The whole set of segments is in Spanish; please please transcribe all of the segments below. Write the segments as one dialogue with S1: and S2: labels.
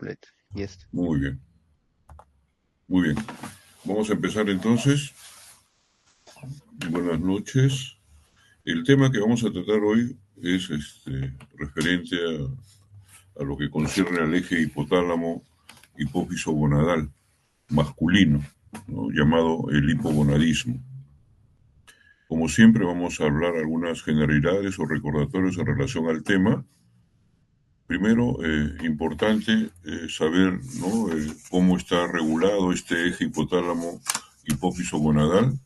S1: completo. Y esto.
S2: Muy bien, muy bien. Vamos a empezar entonces. Buenas noches. El tema que vamos a tratar hoy es referente a lo que concierne al eje hipotálamo hipófiso gonadal masculino, ¿no? Llamado el hipogonadismo. Como siempre vamos a hablar algunas generalidades o recordatorios en relación al tema. Primero, importante saber, ¿no? Cómo está regulado este eje hipotálamo hipófiso gonadal.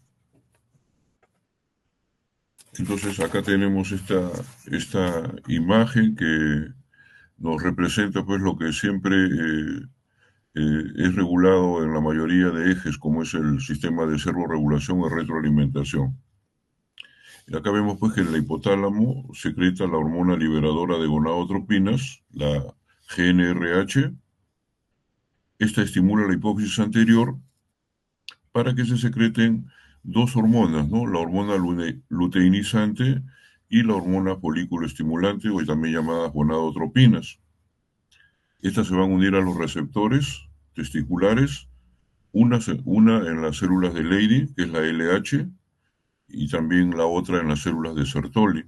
S2: Entonces acá tenemos esta imagen que nos representa pues lo que siempre es regulado en la mayoría de ejes, como es el sistema de servorregulación o retroalimentación. Y acá vemos pues que en el hipotálamo secreta la hormona liberadora de gonadotropinas, la GnRH. Esta estimula la hipófisis anterior para que se secreten dos hormonas, ¿no? La hormona luteinizante y la hormona folículo estimulante, hoy también llamadas gonadotropinas. Estas se van a unir a los receptores testiculares, una en las células de Leydig, que es la LH, y también la otra en las células de Sertoli.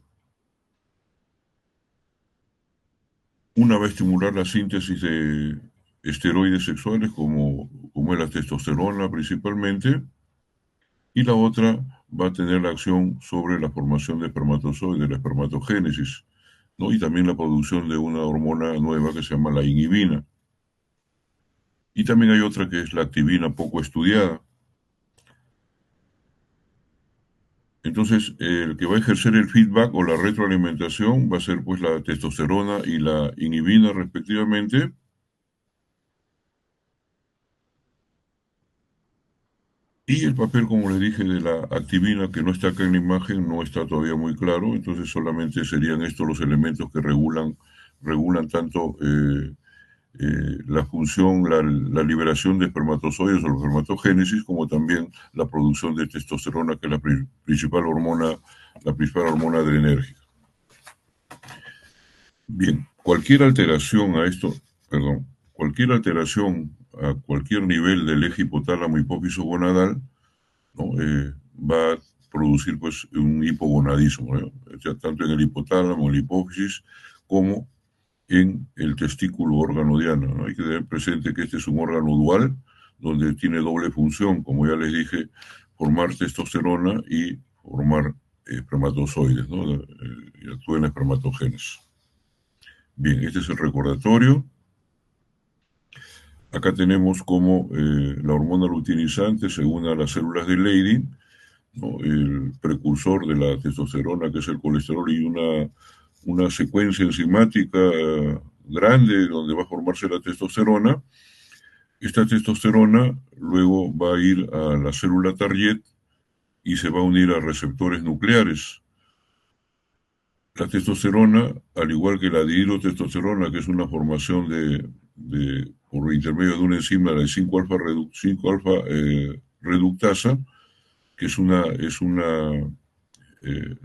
S2: Una va a estimular la síntesis de esteroides sexuales, como es la testosterona principalmente, y la otra va a tener la acción sobre la formación de espermatozoides, la espermatogénesis, ¿no? Y también la producción de una hormona nueva que se llama la inhibina. Y también hay otra que es la activina poco estudiada. Entonces, el que va a ejercer el feedback o la retroalimentación va a ser pues la testosterona y la inhibina respectivamente. Y el papel, como les dije, de la activina, que no está acá en la imagen, no está todavía muy claro. Entonces, solamente serían estos los elementos que regulan tanto la función, la liberación de espermatozoides o la espermatogénesis, como también la producción de testosterona, que es la principal hormona adrenérgica. Bien, cualquier alteración a cualquier nivel del eje hipotálamo hipófiso gonadal, ¿no? Va a producir pues un hipogonadismo, ¿no? O sea, tanto en el hipotálamo, en la hipófisis, como en el testículo órgano diana, ¿no? Hay que tener presente que este es un órgano dual, donde tiene doble función, como ya les dije, formar testosterona y formar espermatozoides, ¿no? Y actúa en la espermatogénesis. Bien, este es el recordatorio. Acá tenemos cómo la hormona luteinizante se une a las células de Leydig, ¿no? El precursor de la testosterona, que es el colesterol, y una secuencia enzimática grande donde va a formarse la testosterona. Esta testosterona luego va a ir a la célula target y se va a unir a receptores nucleares. La testosterona, al igual que la dihidrotestosterona, que es una formación por intermedio de una enzima, la 5-alfa reductasa, que es una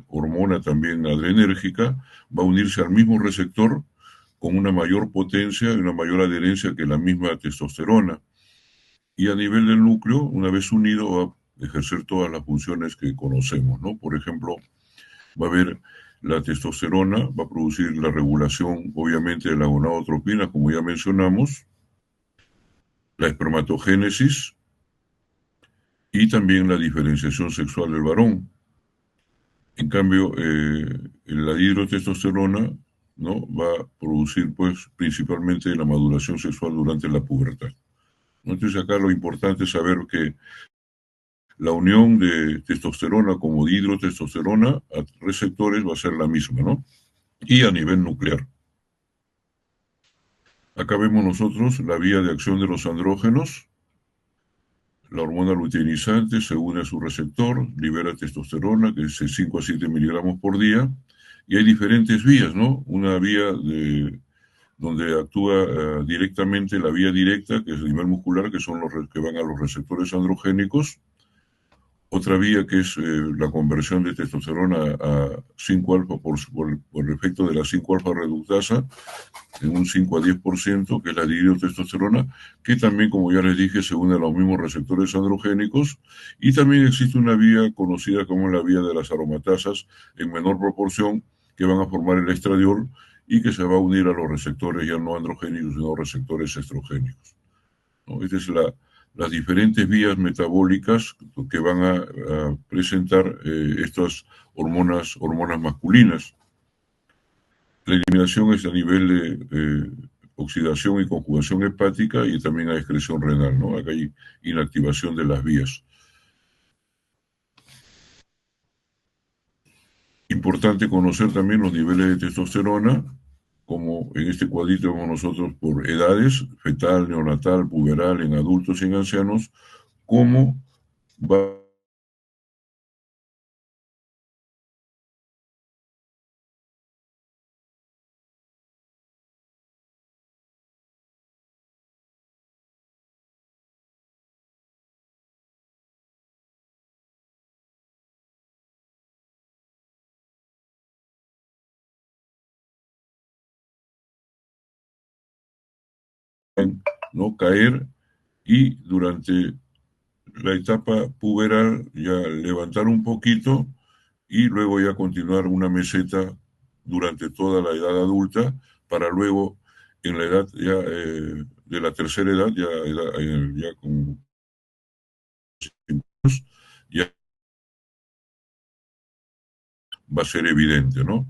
S2: hormona también adrenérgica, va a unirse al mismo receptor con una mayor potencia y una mayor adherencia que la misma testosterona. Y a nivel del núcleo, una vez unido, va a ejercer todas las funciones que conocemos, ¿no? Por ejemplo, va a haber la testosterona, va a producir la regulación, obviamente, de la gonadotropina, como ya mencionamos, la espermatogénesis y también la diferenciación sexual del varón. En cambio, la hidrotestosterona, ¿no? Va a producir, pues, principalmente la maduración sexual durante la pubertad. Entonces, acá lo importante es saber que la unión de testosterona como dihidrotestosterona a receptores va a ser la misma, ¿no? Y a nivel nuclear. Acá vemos nosotros la vía de acción de los andrógenos. La hormona luteinizante se une a su receptor, libera testosterona, que es de 5 a 7 miligramos por día, y hay diferentes vías, ¿no? Una vía donde actúa directamente la vía directa, que es a nivel muscular, que son los que van a los receptores androgénicos. Otra vía que es la conversión de testosterona a 5-alfa por efecto de la 5-alfa reductasa en un 5 a 10%, que es la dihidrotestosterona, que también, como ya les dije, se une a los mismos receptores androgénicos. Y también existe una vía conocida como la vía de las aromatasas en menor proporción, que van a formar el estradiol y que se va a unir a los receptores ya no androgénicos, sino receptores estrogénicos, ¿no? Esta es las diferentes vías metabólicas que van a presentar estas hormonas masculinas. La eliminación es a nivel de oxidación y conjugación hepática y también hay excreción renal, ¿no? Acá hay inactivación de las vías. Importante conocer también los niveles de testosterona, como en este cuadrito vemos nosotros por edades, fetal, neonatal, puberal, en adultos y en ancianos, cómo va a, ¿no?, caer y durante la etapa puberal ya levantar un poquito y luego ya continuar una meseta durante toda la edad adulta para luego en la edad ya de la tercera edad, ya con ya va a ser evidente, ¿no?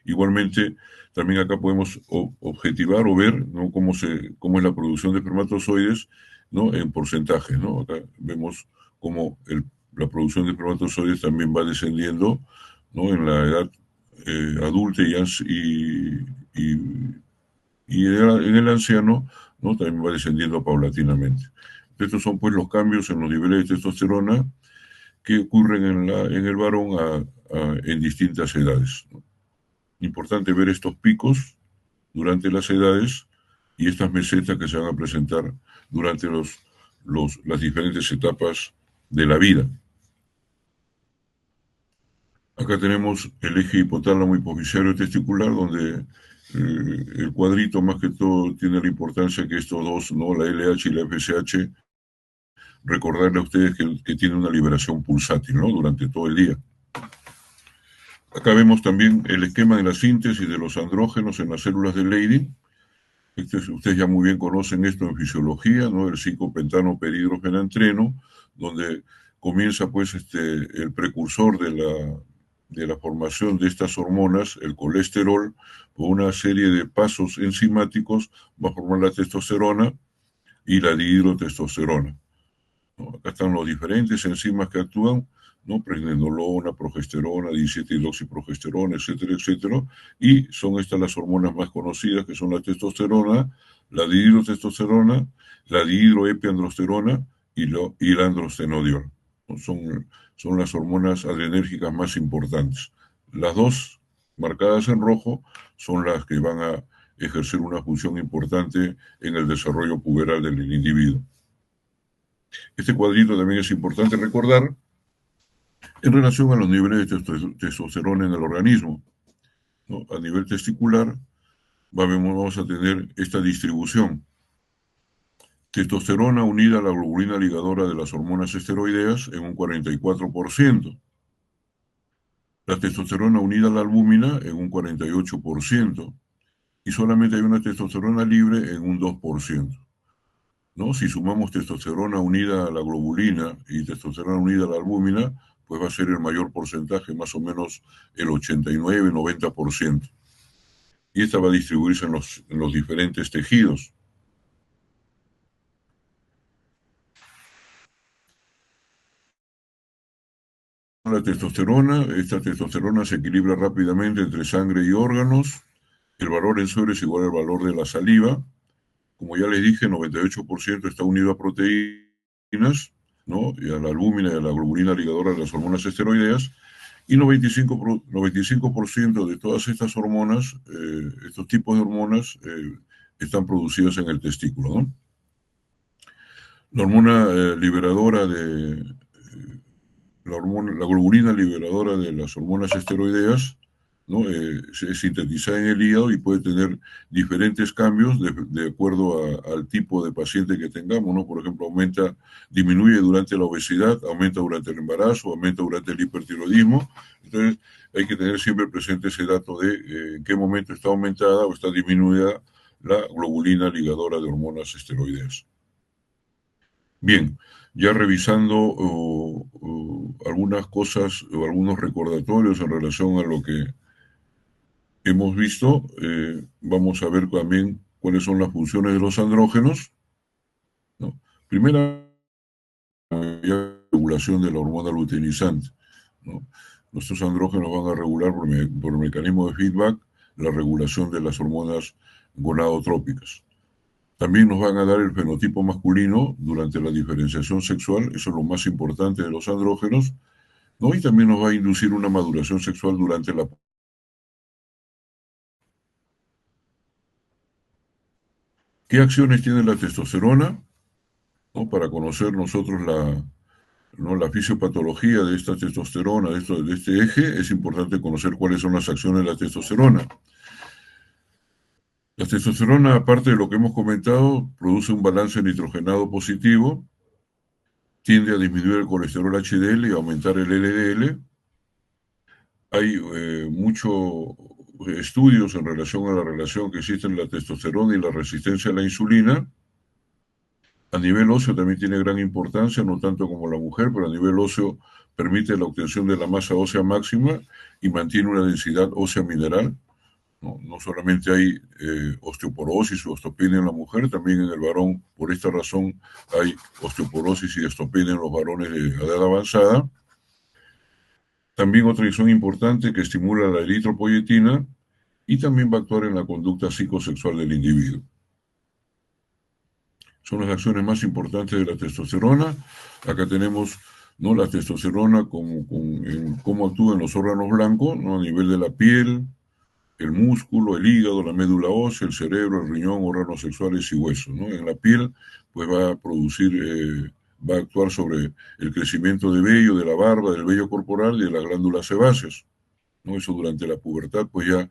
S2: Igualmente, también acá podemos objetivar o ver, ¿no?, cómo es la producción de espermatozoides, ¿no?, en porcentajes, ¿no? Acá vemos cómo la producción de espermatozoides también va descendiendo, ¿no?, en la edad adulta y en el anciano, ¿no?, también va descendiendo paulatinamente. Estos son pues los cambios en los niveles de testosterona que ocurren en el varón en distintas edades, ¿no? Importante ver estos picos durante las edades y estas mesetas que se van a presentar durante las diferentes etapas de la vida. Acá tenemos el eje hipotálamo hipofisario testicular, donde el cuadrito más que todo tiene la importancia que estos dos, ¿no?, la LH y la FSH, recordarle a ustedes que tiene una liberación pulsátil, ¿no?, durante todo el día. Acá vemos también el esquema de la síntesis de los andrógenos en las células de Leydig. Ustedes ya muy bien conocen esto en fisiología, ¿no?, el 5-pentano perhidrogenantreno, donde comienza pues el precursor de la formación de estas hormonas, el colesterol, por una serie de pasos enzimáticos va a formar la testosterona y la dihidrotestosterona, ¿no? Acá están los diferentes enzimas que actúan, ¿no?, pregnenolona, progesterona, 17-hidroxiprogesterona, etcétera, etcétera, y son estas las hormonas más conocidas, que son la testosterona, la dihidrotestosterona, la dihidroepiandrosterona y la androstenediol. Son las hormonas adrenérgicas más importantes. Las dos marcadas en rojo son las que van a ejercer una función importante en el desarrollo puberal del individuo. Este cuadrito también es importante recordar en relación a los niveles de testosterona en el organismo, ¿no? A nivel testicular vamos a tener esta distribución. Testosterona unida a la globulina ligadora de las hormonas esteroideas en un 44%. La testosterona unida a la albúmina en un 48%. Y solamente hay una testosterona libre en un 2%. ¿No? Si sumamos testosterona unida a la globulina y testosterona unida a la albúmina, pues va a ser el mayor porcentaje, más o menos el 89-90%. Y esta va a distribuirse en los diferentes tejidos. Esta testosterona se equilibra rápidamente entre sangre y órganos. El valor en suero es igual al valor de la saliva. Como ya les dije, 98% está unido a proteínas, ¿no?, y a la albúmina y a la globulina ligadora de las hormonas esteroideas, y 95% de todas estas hormonas, estos tipos de hormonas, están producidas en el testículo, ¿no? La hormona liberadora la globulina liberadora de las hormonas esteroideas, ¿no? Es sintetizada en el hígado y puede tener diferentes cambios de acuerdo al tipo de paciente que tengamos, ¿no? Por ejemplo, disminuye durante la obesidad, aumenta durante el embarazo, aumenta durante el hipertiroidismo. Entonces, hay que tener siempre presente ese dato de en qué momento está aumentada o está disminuida la globulina ligadora de hormonas esteroideas. Bien, ya revisando algunas cosas o algunos recordatorios en relación a lo que hemos visto, vamos a ver también cuáles son las funciones de los andrógenos, ¿no? Primera, regulación de la hormona luteinizante, ¿no? Nuestros andrógenos van a regular por mecanismo de feedback la regulación de las hormonas gonadotrópicas. También nos van a dar el fenotipo masculino durante la diferenciación sexual, eso es lo más importante de los andrógenos, ¿no? Y también nos va a inducir una maduración sexual durante la... ¿Qué acciones tiene la testosterona? ¿No? Para conocer nosotros ¿no? la fisiopatología de esta testosterona, de este eje, es importante conocer cuáles son las acciones de la testosterona. La testosterona, aparte de lo que hemos comentado, produce un balance nitrogenado positivo, tiende a disminuir el colesterol HDL y aumentar el LDL. Hay muchos estudios en relación a la relación que existe entre la testosterona y la resistencia a la insulina. A nivel óseo también tiene gran importancia, no tanto como la mujer, pero a nivel óseo permite la obtención de la masa ósea máxima y mantiene una densidad ósea mineral. No solamente hay osteoporosis o osteopenia en la mujer, también en el varón, por esta razón, hay osteoporosis y osteopenia en los varones de edad avanzada. También otra acción importante que estimula la eritropoyetina y también va a actuar en la conducta psicosexual del individuo. Son las acciones más importantes de la testosterona. Acá tenemos, ¿no? La testosterona cómo actúa en los órganos blancos, ¿no? A nivel de la piel, el músculo, el hígado, la médula ósea, el cerebro, el riñón, órganos sexuales y huesos, ¿no? En la piel, pues va a producir, va a actuar sobre el crecimiento de vello, de la barba, del vello corporal y de las glándulas sebáceas, ¿no? Eso durante la pubertad, pues ya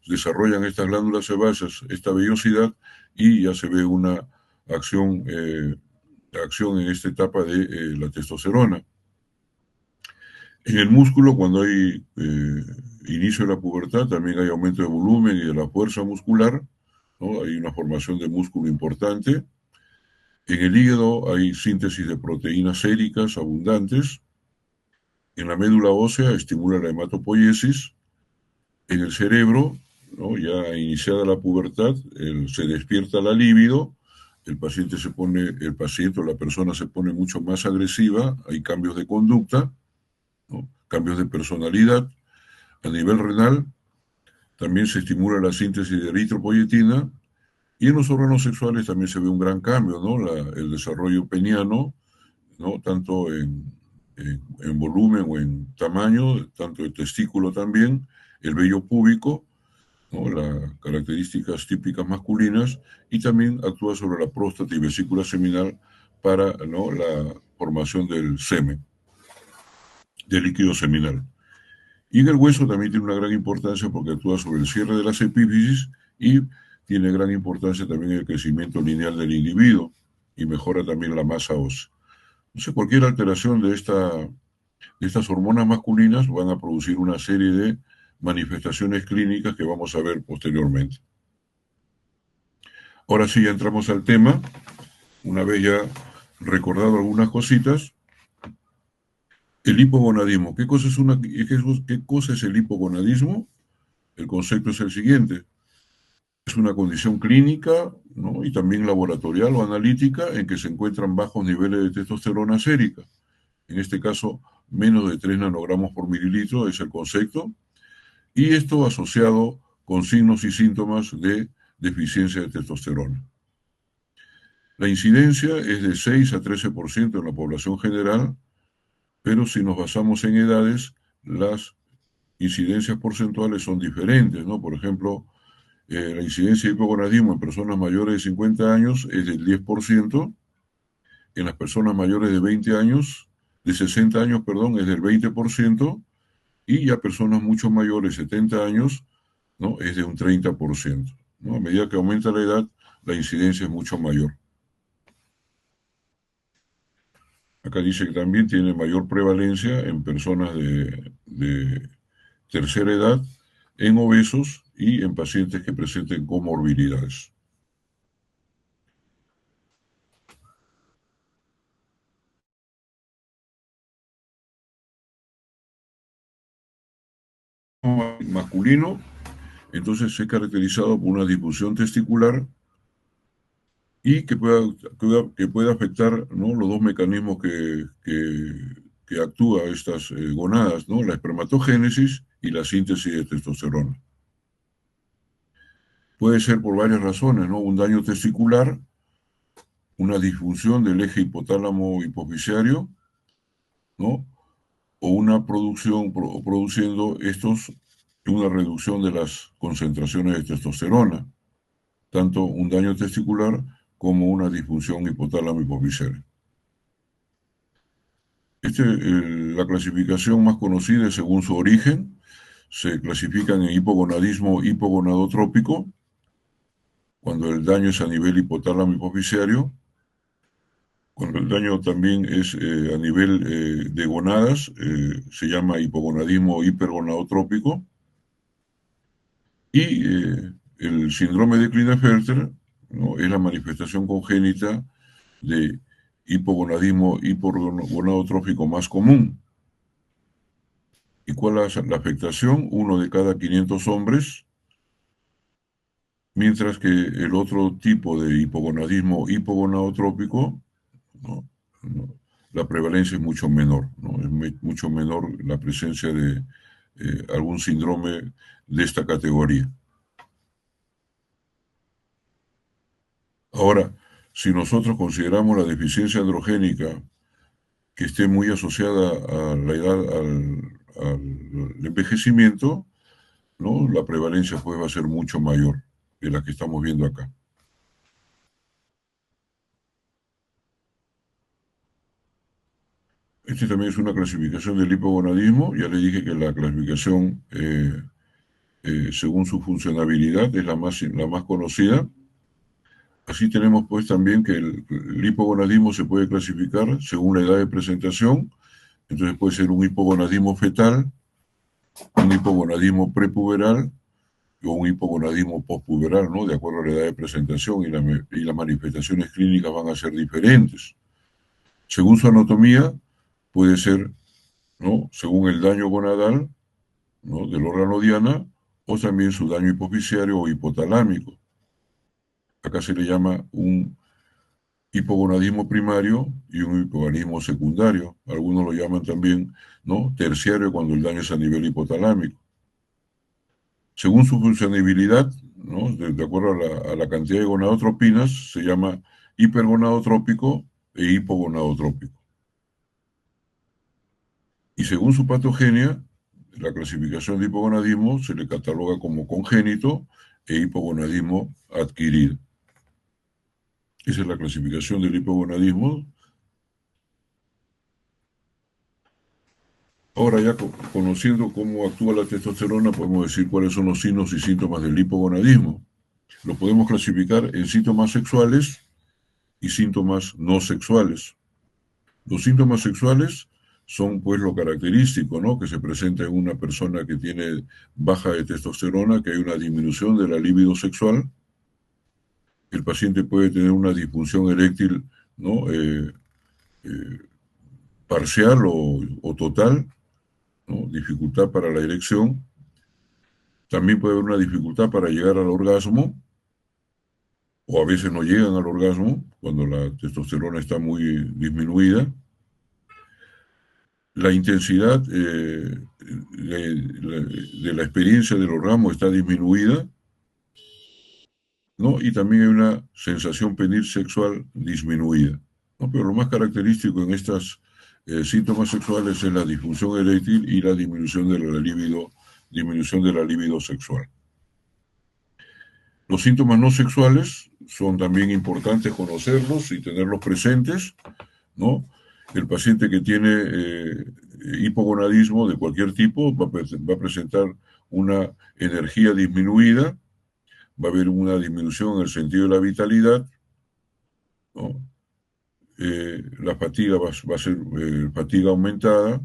S2: desarrollan estas glándulas sebáceas esta vellosidad y ya se ve una acción en esta etapa de la testosterona. En el músculo, cuando hay inicio de la pubertad, también hay aumento de volumen y de la fuerza muscular, ¿no? Hay una formación de músculo importante. En el hígado hay síntesis de proteínas séricas abundantes. En la médula ósea estimula la hematopoiesis. En el cerebro, ¿no? Ya iniciada la pubertad, se despierta la libido, el paciente o la persona se pone mucho más agresiva, hay cambios de conducta, ¿no? Cambios de personalidad. A nivel renal, también se estimula la síntesis de eritropoyetina y en los órganos sexuales también se ve un gran cambio, ¿no? El desarrollo peniano, ¿no? Tanto en volumen o en tamaño, tanto el testículo también, el vello púbico, ¿no? Las características típicas masculinas y también actúa sobre la próstata y vesícula seminal para, ¿no? La formación del semen, del líquido seminal. Y en el hueso también tiene una gran importancia porque actúa sobre el cierre de las epífisis y tiene gran importancia también en el crecimiento lineal del individuo y mejora también la masa ósea. Entonces, cualquier alteración de estas hormonas masculinas van a producir una serie de manifestaciones clínicas que vamos a ver posteriormente. Ahora sí, ya entramos al tema. Una vez ya recordado algunas cositas, el hipogonadismo. ¿Qué cosa es el hipogonadismo? El concepto es el siguiente. Es una condición clínica, ¿no? Y también laboratorial o analítica en que se encuentran bajos niveles de testosterona sérica. En este caso, menos de 3 nanogramos por mililitro es el concepto. Y esto asociado con signos y síntomas de deficiencia de testosterona. La incidencia es de 6 a 13% en la población general, pero si nos basamos en edades, las incidencias porcentuales son diferentes, ¿no? Por ejemplo, la incidencia de hipogonadismo en personas mayores de 50 años es del 10%, en las personas mayores de 20 años de 60 años, perdón, es del 20%, y ya personas mucho mayores, 70 años, ¿no? Es de un 30%, ¿no? A medida que aumenta la edad, la incidencia es mucho mayor. Acá dice que también tiene mayor prevalencia en personas de tercera edad, en obesos y en pacientes que presenten comorbilidades. Masculino, entonces es caracterizado por una disfunción testicular y que pueda afectar, ¿no?, los dos mecanismos que actúa estas gonadas, ¿no?, la espermatogénesis y la síntesis de testosterona. Puede ser por varias razones, ¿no? Un daño testicular, una disfunción del eje hipotálamo hipoficiario, ¿no? O una produciendo estos una reducción de las concentraciones de testosterona, tanto un daño testicular como una disfunción hipotálamo hipoficiaria. La clasificación más conocida es según su origen. Se clasifican en hipogonadismo hipogonadotrópico, cuando el daño es a nivel hipotálamo hipoficiario, cuando el daño también es a nivel de gonadas, se llama hipogonadismo hipergonadotrópico, y el síndrome de Klinefelter, ¿no?, es la manifestación congénita de hipogonadismo hipergonadotrópico más común. ¿Y cuál es la afectación? Uno de cada 500 hombres, mientras que el otro tipo de hipogonadismo hipogonadotrópico, ¿no?, ¿no?, la prevalencia es mucho menor, ¿no? Es mucho menor la presencia de algún síndrome de esta categoría. Ahora, si nosotros consideramos la deficiencia androgénica que esté muy asociada a la edad, al envejecimiento, ¿no?, la prevalencia pues va a ser mucho mayor que la que estamos viendo acá. Este también es una clasificación del hipogonadismo. Ya le dije que la clasificación, según su funcionabilidad, es la más conocida. Así tenemos pues también que el hipogonadismo se puede clasificar según la edad de presentación. Entonces puede ser un hipogonadismo fetal, un hipogonadismo prepuberal o un hipogonadismo postpuberal, ¿no?, de acuerdo a la edad de presentación, y las manifestaciones clínicas van a ser diferentes. Según su anatomía, puede ser, ¿no?, según el daño gonadal, ¿no?, del órgano diana, o también su daño hipoficiario o hipotalámico. Acá se le llama un hipogonadismo primario y un hipogonadismo secundario. Algunos lo llaman también, ¿no?, terciario, cuando el daño es a nivel hipotalámico. Según su funcionabilidad, ¿no?, de acuerdo a la cantidad de gonadotropinas, se llama hipergonadotrópico e hipogonadotrópico. Y según su patogenia, la clasificación de hipogonadismo se le cataloga como congénito e hipogonadismo adquirido. Esa es la clasificación del hipogonadismo. Ahora, ya conociendo cómo actúa la testosterona, podemos decir cuáles son los signos y síntomas del hipogonadismo. Lo podemos clasificar en síntomas sexuales y síntomas no sexuales. Los síntomas sexuales son pues lo característico, ¿no?, que se presenta en una persona que tiene baja de testosterona, que hay una disminución de la libido sexual. El paciente puede tener una disfunción eréctil, ¿no?, eh, parcial o total, ¿no?, dificultad para la erección. También puede haber una dificultad para llegar al orgasmo, o a veces no llegan al orgasmo cuando la testosterona está muy disminuida. La intensidad de la experiencia del orgasmo está disminuida, ¿no? Y también hay una sensación penil sexual disminuida, ¿no? Pero lo más característico en estos síntomas sexuales es la disfunción eréctil y la disminución de la libido sexual. Los síntomas no sexuales son también importantes conocerlos y tenerlos presentes, ¿no? El paciente que tiene hipogonadismo de cualquier tipo va a presentar una energía disminuida, va a haber una disminución en el sentido de la vitalidad, ¿no? La fatiga va a ser fatiga aumentada,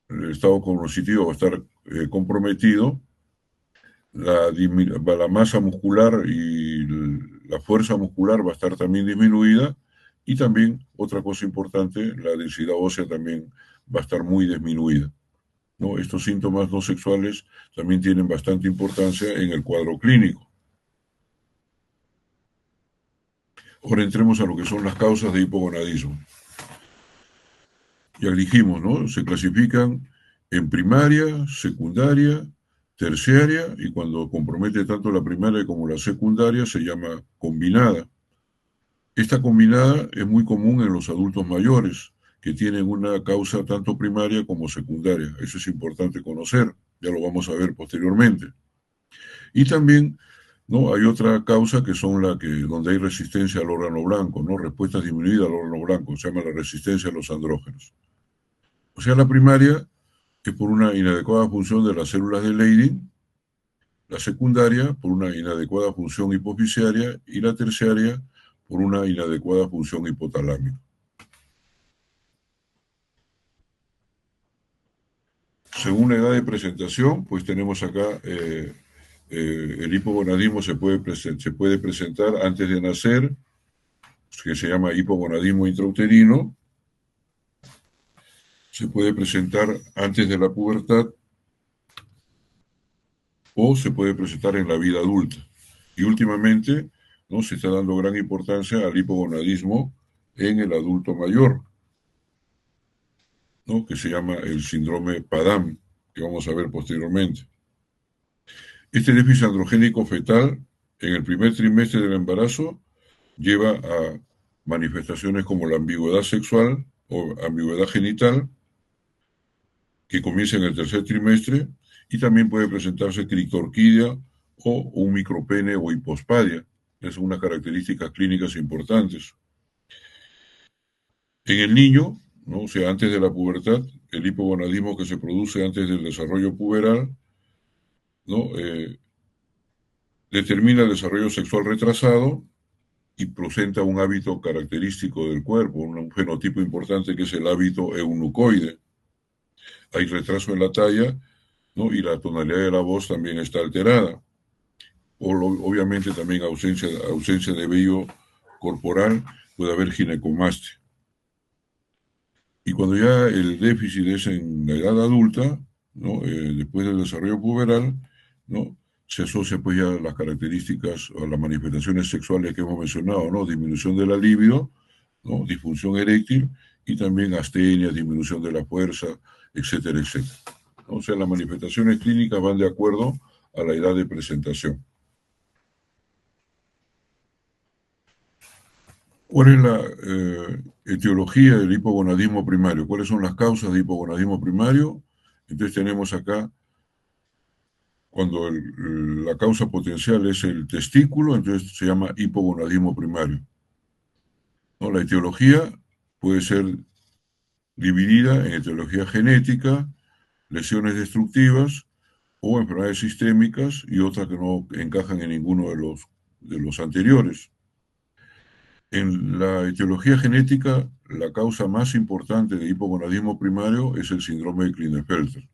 S2: el estado cognitivo va a estar comprometido, la masa muscular y la fuerza muscular va a estar también disminuida y también, otra cosa importante, la densidad ósea también va a estar muy disminuida, ¿no? Estos síntomas no sexuales también tienen bastante importancia en el cuadro clínico. Ahora entremos a lo que son las causas de hipogonadismo. Ya dijimos, ¿no? Se clasifican en primaria, secundaria, terciaria, y cuando compromete tanto la primaria como la secundaria se llama combinada. Esta combinada es muy común en los adultos mayores, que tienen una causa tanto primaria como secundaria. Eso es importante conocer, ya lo vamos a ver posteriormente. Y también, ¿no? Hay otra causa que son la que, donde hay resistencia al órgano blanco, ¿no? Respuesta disminuida al órgano blanco, se llama la resistencia a los andrógenos. O sea, la primaria es por una inadecuada función de las células de Leydig, la secundaria por una inadecuada función hipofisiaria y la terciaria por una inadecuada función hipotalámica. Según la edad de presentación, pues tenemos acá el hipogonadismo se puede presentar antes de nacer, que se llama hipogonadismo intrauterino, se puede presentar antes de la pubertad o se puede presentar en la vida adulta. Y últimamente, ¿no? Se está dando gran importancia al hipogonadismo en el adulto mayor, ¿no? Que se llama el síndrome PADAM, que vamos a ver posteriormente. Este déficit androgénico fetal en el primer trimestre del embarazo lleva a manifestaciones como la ambigüedad sexual o ambigüedad genital, que comienza en el tercer trimestre, y también puede presentarse criptorquidia o un micropene o hipospadia. Es unas características clínicas importantes. En el niño, ¿no? O sea, antes de la pubertad, el hipogonadismo que se produce antes del desarrollo puberal, ¿no? Determina el desarrollo sexual retrasado y presenta un hábito característico del cuerpo, un fenotipo importante que es el hábito eunucoide. Hay retraso en la talla, ¿no? Y la tonalidad de la voz también está alterada. Obviamente también ausencia de vello corporal, puede haber ginecomastia. Y cuando ya el déficit es en la edad adulta, ¿no? Después del desarrollo puberal, ¿no? Se asocia pues ya a las características o las manifestaciones sexuales que hemos mencionado, ¿no? Disminución de la libido, ¿no? Disfunción eréctil y también astenia, disminución de la fuerza, etcétera, etcétera. O sea, las manifestaciones clínicas van de acuerdo a la edad de presentación. ¿Cuál es la etiología del hipogonadismo primario? ¿Cuáles son las causas de hipogonadismo primario? Entonces tenemos acá, cuando la causa potencial es el testículo, entonces se llama hipogonadismo primario, ¿no? La etiología puede ser dividida en etiología genética, lesiones destructivas o enfermedades sistémicas y otras que no encajan en ninguno de los anteriores. En la etiología genética, la causa más importante de hipogonadismo primario es el síndrome de Klinefelter.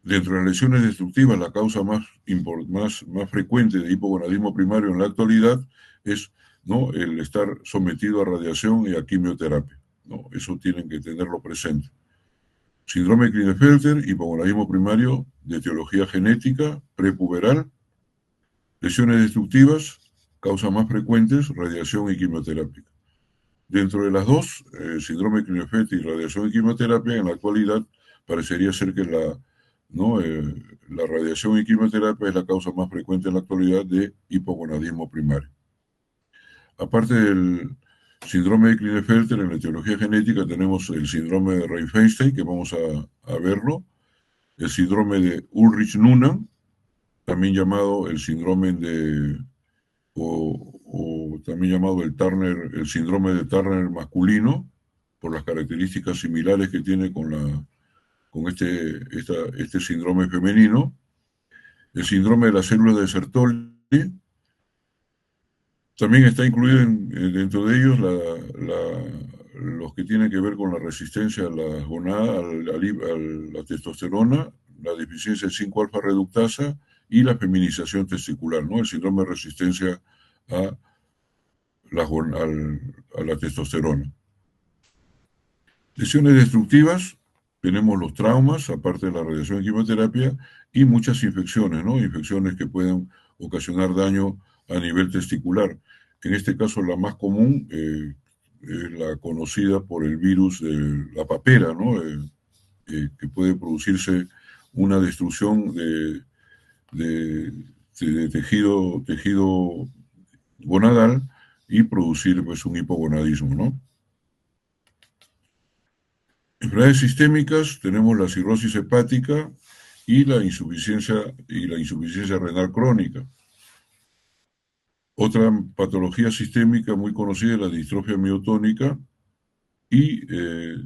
S2: Dentro de las lesiones destructivas, la causa más frecuente de hipogonadismo primario en la actualidad es, ¿no? El estar sometido a radiación y a quimioterapia, ¿no? Eso tienen que tenerlo presente. Síndrome de Klinefelter, hipogonadismo primario de etiología genética, prepuberal, lesiones destructivas, causas más frecuentes, radiación y quimioterapia. Dentro de las dos, síndrome de Klinefelter y radiación y quimioterapia, en la actualidad parecería ser que ¿no? La radiación y quimioterapia es la causa más frecuente en la actualidad de hipogonadismo primario. Aparte del síndrome de Klinefelter, en la etiología genética tenemos el síndrome de Rayfeinstein, que vamos a verlo, el síndrome de Ullrich-Noonan, también llamado el síndrome de, o también llamado el síndrome de Turner masculino, por las características similares que tiene con este síndrome femenino. El síndrome de las células de Sertoli también está incluido dentro de ellos los que tienen que ver con la resistencia a la gonada, a la testosterona, la deficiencia de 5-alfa reductasa y la feminización testicular, ¿no? El síndrome de resistencia a a la testosterona. Lesiones destructivas, tenemos los traumas, aparte de la radiación y quimioterapia, y muchas infecciones, ¿no? Infecciones que pueden ocasionar daño a nivel testicular. En este caso, la más común es la conocida por el virus de la papera, ¿no? Que puede producirse una destrucción de tejido gonadal y producir pues, un hipogonadismo, ¿no? Enfermedades sistémicas, tenemos la cirrosis hepática y la insuficiencia renal crónica. Otra patología sistémica muy conocida es la distrofia miotónica y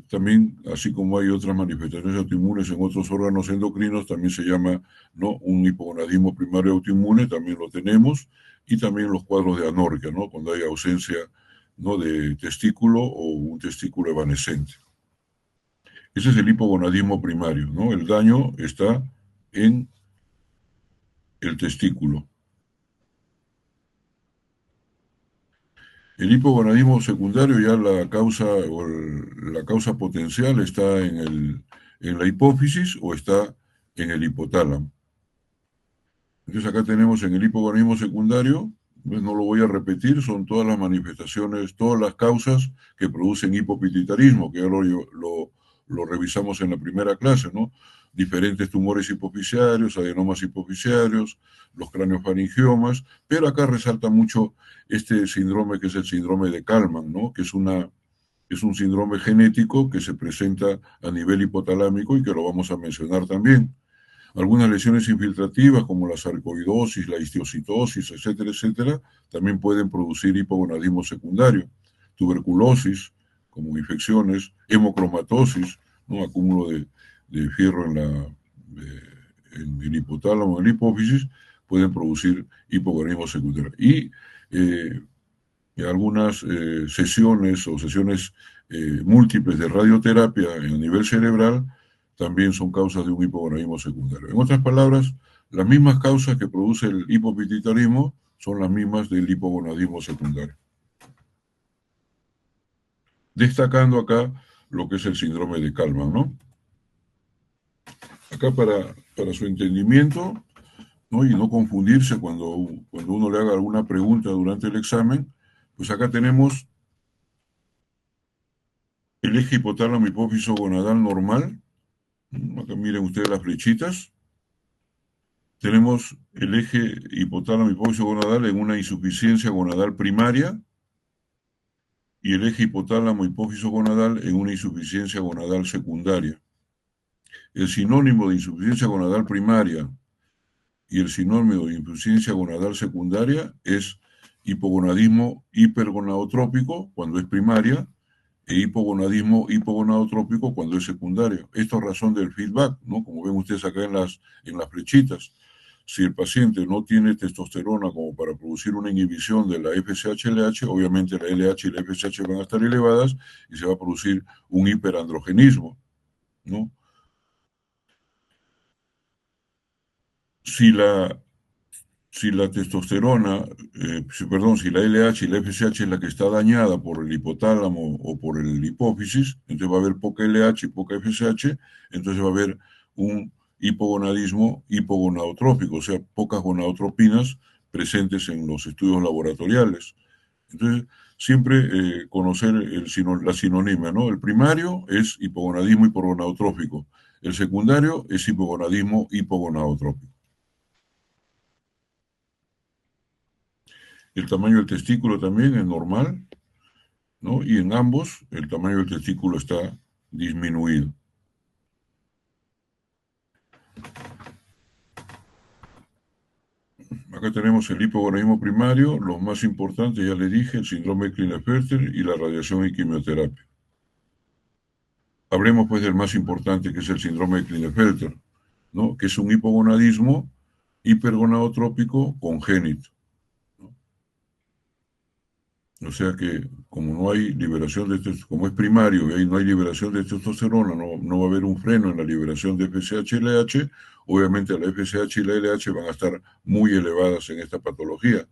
S2: también, así como hay otras manifestaciones autoinmunes en otros órganos endocrinos, también se llama, ¿no?, un hipogonadismo primario autoinmune, también lo tenemos, y también los cuadros de anorquia, ¿no?, cuando hay ausencia, ¿no?, de testículo o un testículo evanescente. Ese es el hipogonadismo primario, ¿no? El daño está en el testículo. El hipogonadismo secundario, ya la causa potencial está en la hipófisis o está en el hipotálamo. Entonces acá tenemos en el hipogonadismo secundario, pues no lo voy a repetir, son todas las manifestaciones, todas las causas que producen hipopituitarismo, que ya lo revisamos en la primera clase, ¿no? Diferentes tumores hipofisiarios, adenomas hipofisiarios, los craneofaringiomas, pero acá resalta mucho este síndrome que es el síndrome de Kallmann, ¿no? Que es un síndrome genético que se presenta a nivel hipotalámico y que lo vamos a mencionar también. Algunas lesiones infiltrativas como la sarcoidosis, la histiocitosis, etcétera, etcétera, también pueden producir hipogonadismo secundario. Tuberculosis, como infecciones, hemocromatosis, ¿no?, acúmulo de fierro en el hipotálamo, en la hipófisis, pueden producir hipogonadismo secundario. Y algunas sesiones múltiples de radioterapia a nivel cerebral también son causas de un hipogonadismo secundario. En otras palabras, las mismas causas que produce el hipopituitarismo son las mismas del hipogonadismo secundario. Destacando acá lo que es el síndrome de Kallmann, ¿no? Acá para su entendimiento, ¿no?, y no confundirse cuando uno le haga alguna pregunta durante el examen, pues acá tenemos el eje hipotálamo hipófiso gonadal normal. Acá miren ustedes las flechitas. Tenemos el eje hipotálamo hipófiso gonadal en una insuficiencia gonadal primaria y el eje hipotálamo hipófiso gonadal en una insuficiencia gonadal secundaria. El sinónimo de insuficiencia gonadal primaria y el sinónimo de insuficiencia gonadal secundaria es hipogonadismo hipergonadotrópico cuando es primaria e hipogonadismo hipogonadotrópico cuando es secundario. Esto es razón del feedback, ¿no? Como ven ustedes acá en las flechitas. Si el paciente no tiene testosterona como para producir una inhibición de la FSH-LH, obviamente la LH y la FSH van a estar elevadas y se va a producir un hiperandrogenismo, ¿no? Si la testosterona, si la LH y la FSH es la que está dañada por el hipotálamo o por el hipófisis, entonces va a haber poca LH y poca FSH, entonces va a haber un hipogonadismo hipogonadotrópico, o sea, pocas gonadotropinas presentes en los estudios laboratoriales. Entonces, siempre conocer la sinonimia, ¿no? El primario es hipogonadismo hipogonadotrópico, el secundario es hipogonadismo hipogonadotrópico. El tamaño del testículo también es normal, ¿no? Y en ambos el tamaño del testículo está disminuido. Acá tenemos el hipogonadismo primario, los más importantes, ya les dije, el síndrome de Klinefelter y la radiación y quimioterapia. Hablemos pues del más importante, que es el síndrome de Klinefelter, ¿no? Que es un hipogonadismo hipergonadotrópico congénito, ¿no? O sea que como no hay liberación de como es primario y ahí no hay liberación de testosterona, no va a haber un freno en la liberación de FSH y LH, obviamente la FSH y la LH van a estar muy elevadas en esta patología.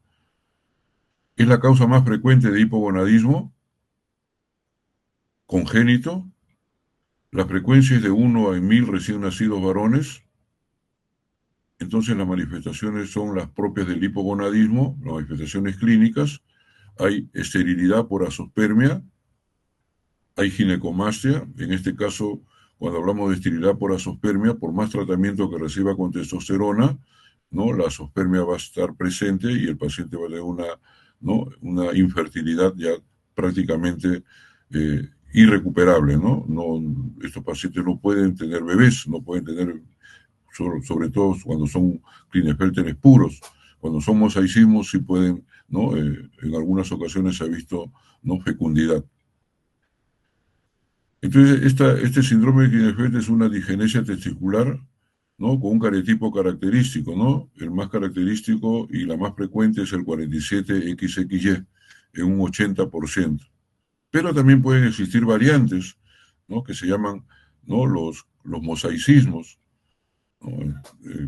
S2: Es la causa más frecuente de hipogonadismo congénito. La frecuencia es de 1 en 1000 recién nacidos varones. Entonces las manifestaciones son las propias del hipogonadismo, las manifestaciones clínicas. Hay esterilidad por azospermia, hay ginecomastia. En este caso, cuando hablamos de esterilidad por azospermia, por más tratamiento que reciba con testosterona, ¿no? La azospermia va a estar presente y el paciente va a tener ¿no? una infertilidad ya prácticamente irrecuperable, ¿no? Estos pacientes no pueden tener bebés, no pueden tener, sobre todo cuando son Klinefelteres puros. Cuando son mosaicismos sí pueden, ¿no? En algunas ocasiones se ha visto, ¿no? Fecundidad. Entonces, este síndrome de Klinefelter es una digenesia testicular, ¿no? Con un cariotipo característico, ¿no? El más característico y la más frecuente es el 47XXY, en un 80%. Pero también pueden existir variantes, ¿no? Que se llaman, ¿no? Los mosaicismos, ¿no?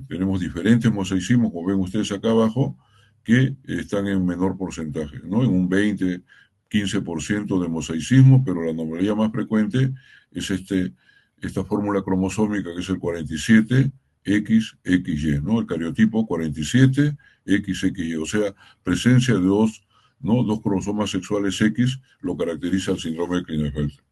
S2: Tenemos diferentes mosaicismos, como ven ustedes acá abajo, que están en menor porcentaje, ¿no? En un 20, 15% de mosaicismo, pero la anomalía más frecuente es esta fórmula cromosómica que es el 47XXY, ¿no? El cariotipo 47XXY, o sea, presencia de dos cromosomas sexuales X lo caracteriza el síndrome de Klinefelter.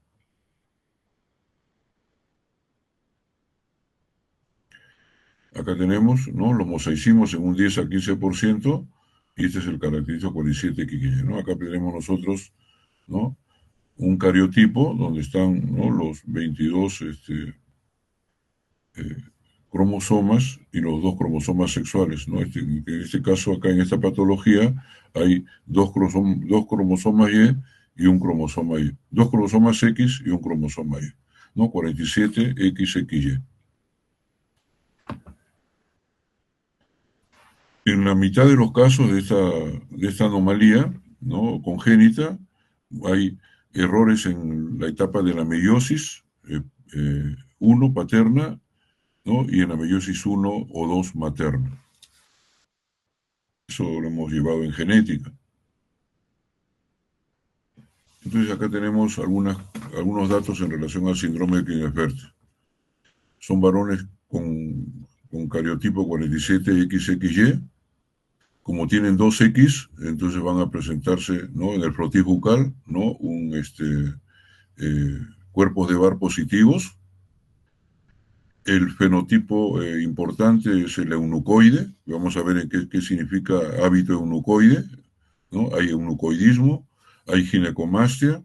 S2: Acá tenemos, ¿no? Los mosaicismos en un 10 a 15%, y este es el característico 47XY, ¿no? Acá tenemos nosotros, ¿no? Un cariotipo donde están, ¿no? Los 22 eh, cromosomas y los dos cromosomas sexuales, ¿no? En este caso, acá en esta patología, hay dos cromosomas y un cromosoma Y. Dos cromosomas X y un cromosoma Y, ¿no? 47XXY. En la mitad de los casos de esta anomalía, ¿no? Congénita, hay errores en la etapa de la meiosis 1 paterna, ¿no? Y en la meiosis 1 o 2 materna. Eso lo hemos llevado en genética. Entonces acá tenemos algunos datos en relación al síndrome de Klinefelter. Son varones con cariotipo 47XXY. Como tienen dos X, entonces van a presentarse, ¿no? En el frotis bucal, ¿no? Cuerpos de Barr positivos. El fenotipo importante es el eunucoide. Vamos a ver qué significa hábito eunucoide, ¿no? Hay eunucoidismo, hay ginecomastia.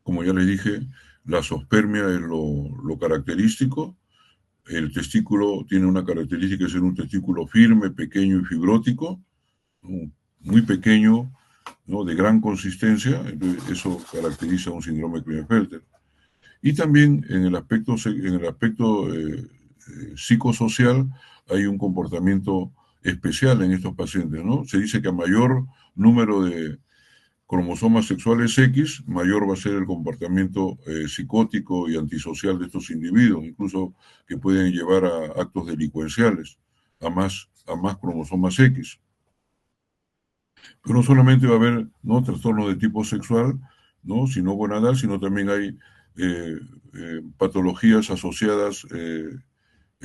S2: Como ya les dije, la zoospermia es lo característico. El testículo tiene una característica de ser un testículo firme, pequeño y fibrótico, muy pequeño, ¿no? De gran consistencia. Entonces eso caracteriza un síndrome de Klinefelter. Y también en el aspecto psicosocial hay un comportamiento especial en estos pacientes, ¿no? Se dice que a mayor número de cromosomas sexuales X, mayor va a ser el comportamiento psicótico y antisocial de estos individuos, incluso que pueden llevar a actos delincuenciales, a más cromosomas X. Pero no solamente va a haber, ¿no? Trastornos de tipo sexual, ¿no? Sino gonadal, sino también hay patologías asociadas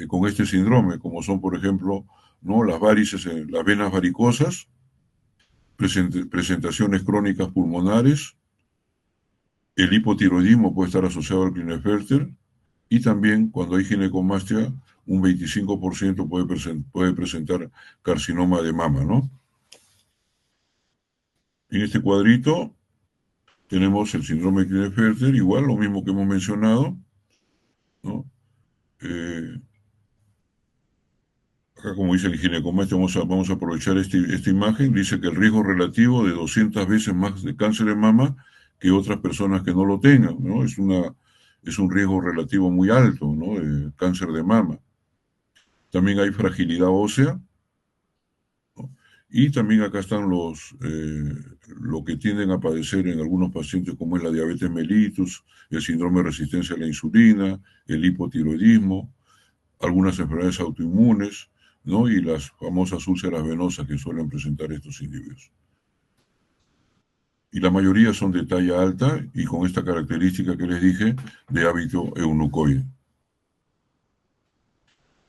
S2: con este síndrome, como son, por ejemplo, ¿no? Las varices en las venas varicosas, presentaciones crónicas pulmonares, el hipotiroidismo puede estar asociado al Klinefelter, y también cuando hay ginecomastia, un 25% puede presentar carcinoma de mama, ¿no? En este cuadrito tenemos el síndrome de Klinefelter, igual lo mismo que hemos mencionado, ¿no? Eh, Acá, como dice el ginecomastia, vamos a aprovechar esta imagen. Dice que el riesgo relativo de 200 veces más de cáncer de mama que otras personas que no lo tengan, ¿no? Es es un riesgo relativo muy alto, ¿no? De cáncer de mama. También hay fragilidad ósea, ¿no? Y también acá están lo que tienden a padecer en algunos pacientes, como es la diabetes mellitus, el síndrome de resistencia a la insulina, el hipotiroidismo, algunas enfermedades autoinmunes, ¿no? Y las famosas úlceras venosas que suelen presentar estos individuos. Y la mayoría son de talla alta y con esta característica que les dije de hábito eunucoide.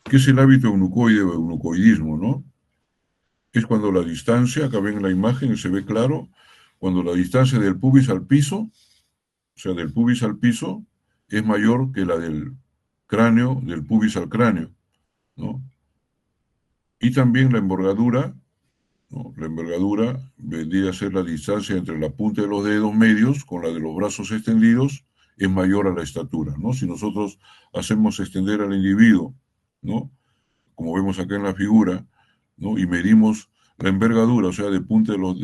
S2: ¿Qué es el hábito eunucoide o eunucoidismo, no? Es cuando la distancia, acá ven la imagen y se ve claro, cuando la distancia del pubis al piso, o sea, del pubis al piso, es mayor que la del cráneo, del pubis al cráneo, ¿no? Y también la envergadura, ¿no? La envergadura vendría a ser la distancia entre la punta de los dedos medios con la de los brazos extendidos, es mayor a la estatura, ¿no? Si nosotros hacemos extender al individuo, ¿no? Como vemos acá en la figura, ¿no? Y medimos la envergadura, o sea, de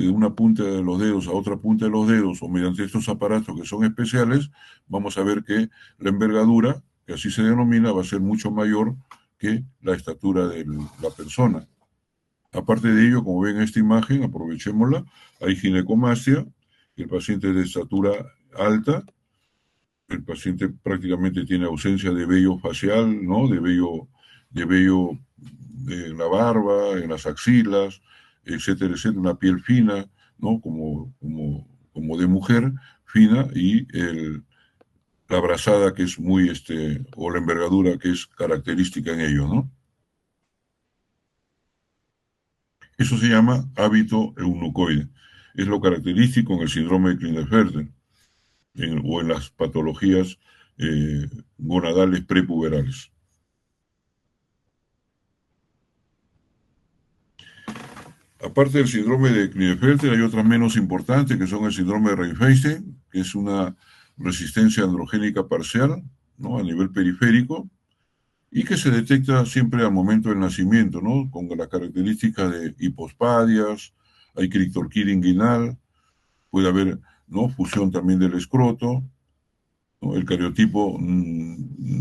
S2: una punta de los dedos a otra punta de los dedos, o mediante estos aparatos que son especiales, vamos a ver que la envergadura, que así se denomina, va a ser mucho mayor que la estatura de la persona. Aparte de ello, como ven en esta imagen, aprovechémosla, hay ginecomastia, el paciente es de estatura alta, el paciente prácticamente tiene ausencia de vello facial, ¿no? De vello en la barba, en las axilas, etcétera, etcétera, una piel fina, ¿no? Como de mujer, fina, y la brazada que es muy, o la envergadura que es característica en ello, ¿no? Eso se llama hábito eunucoide. Es lo característico en el síndrome de Klinefelter o en las patologías gonadales prepuberales. Aparte del síndrome de Klinefelter, hay otras menos importantes que son el síndrome de Reinfeldten, que es una resistencia androgénica parcial, ¿no? A nivel periférico, y que se detecta siempre al momento del nacimiento, ¿no? Con las características de hipospadias, hay crictorquía inguinal, puede haber, ¿no? Fusión también del escroto, ¿no? El cariotipo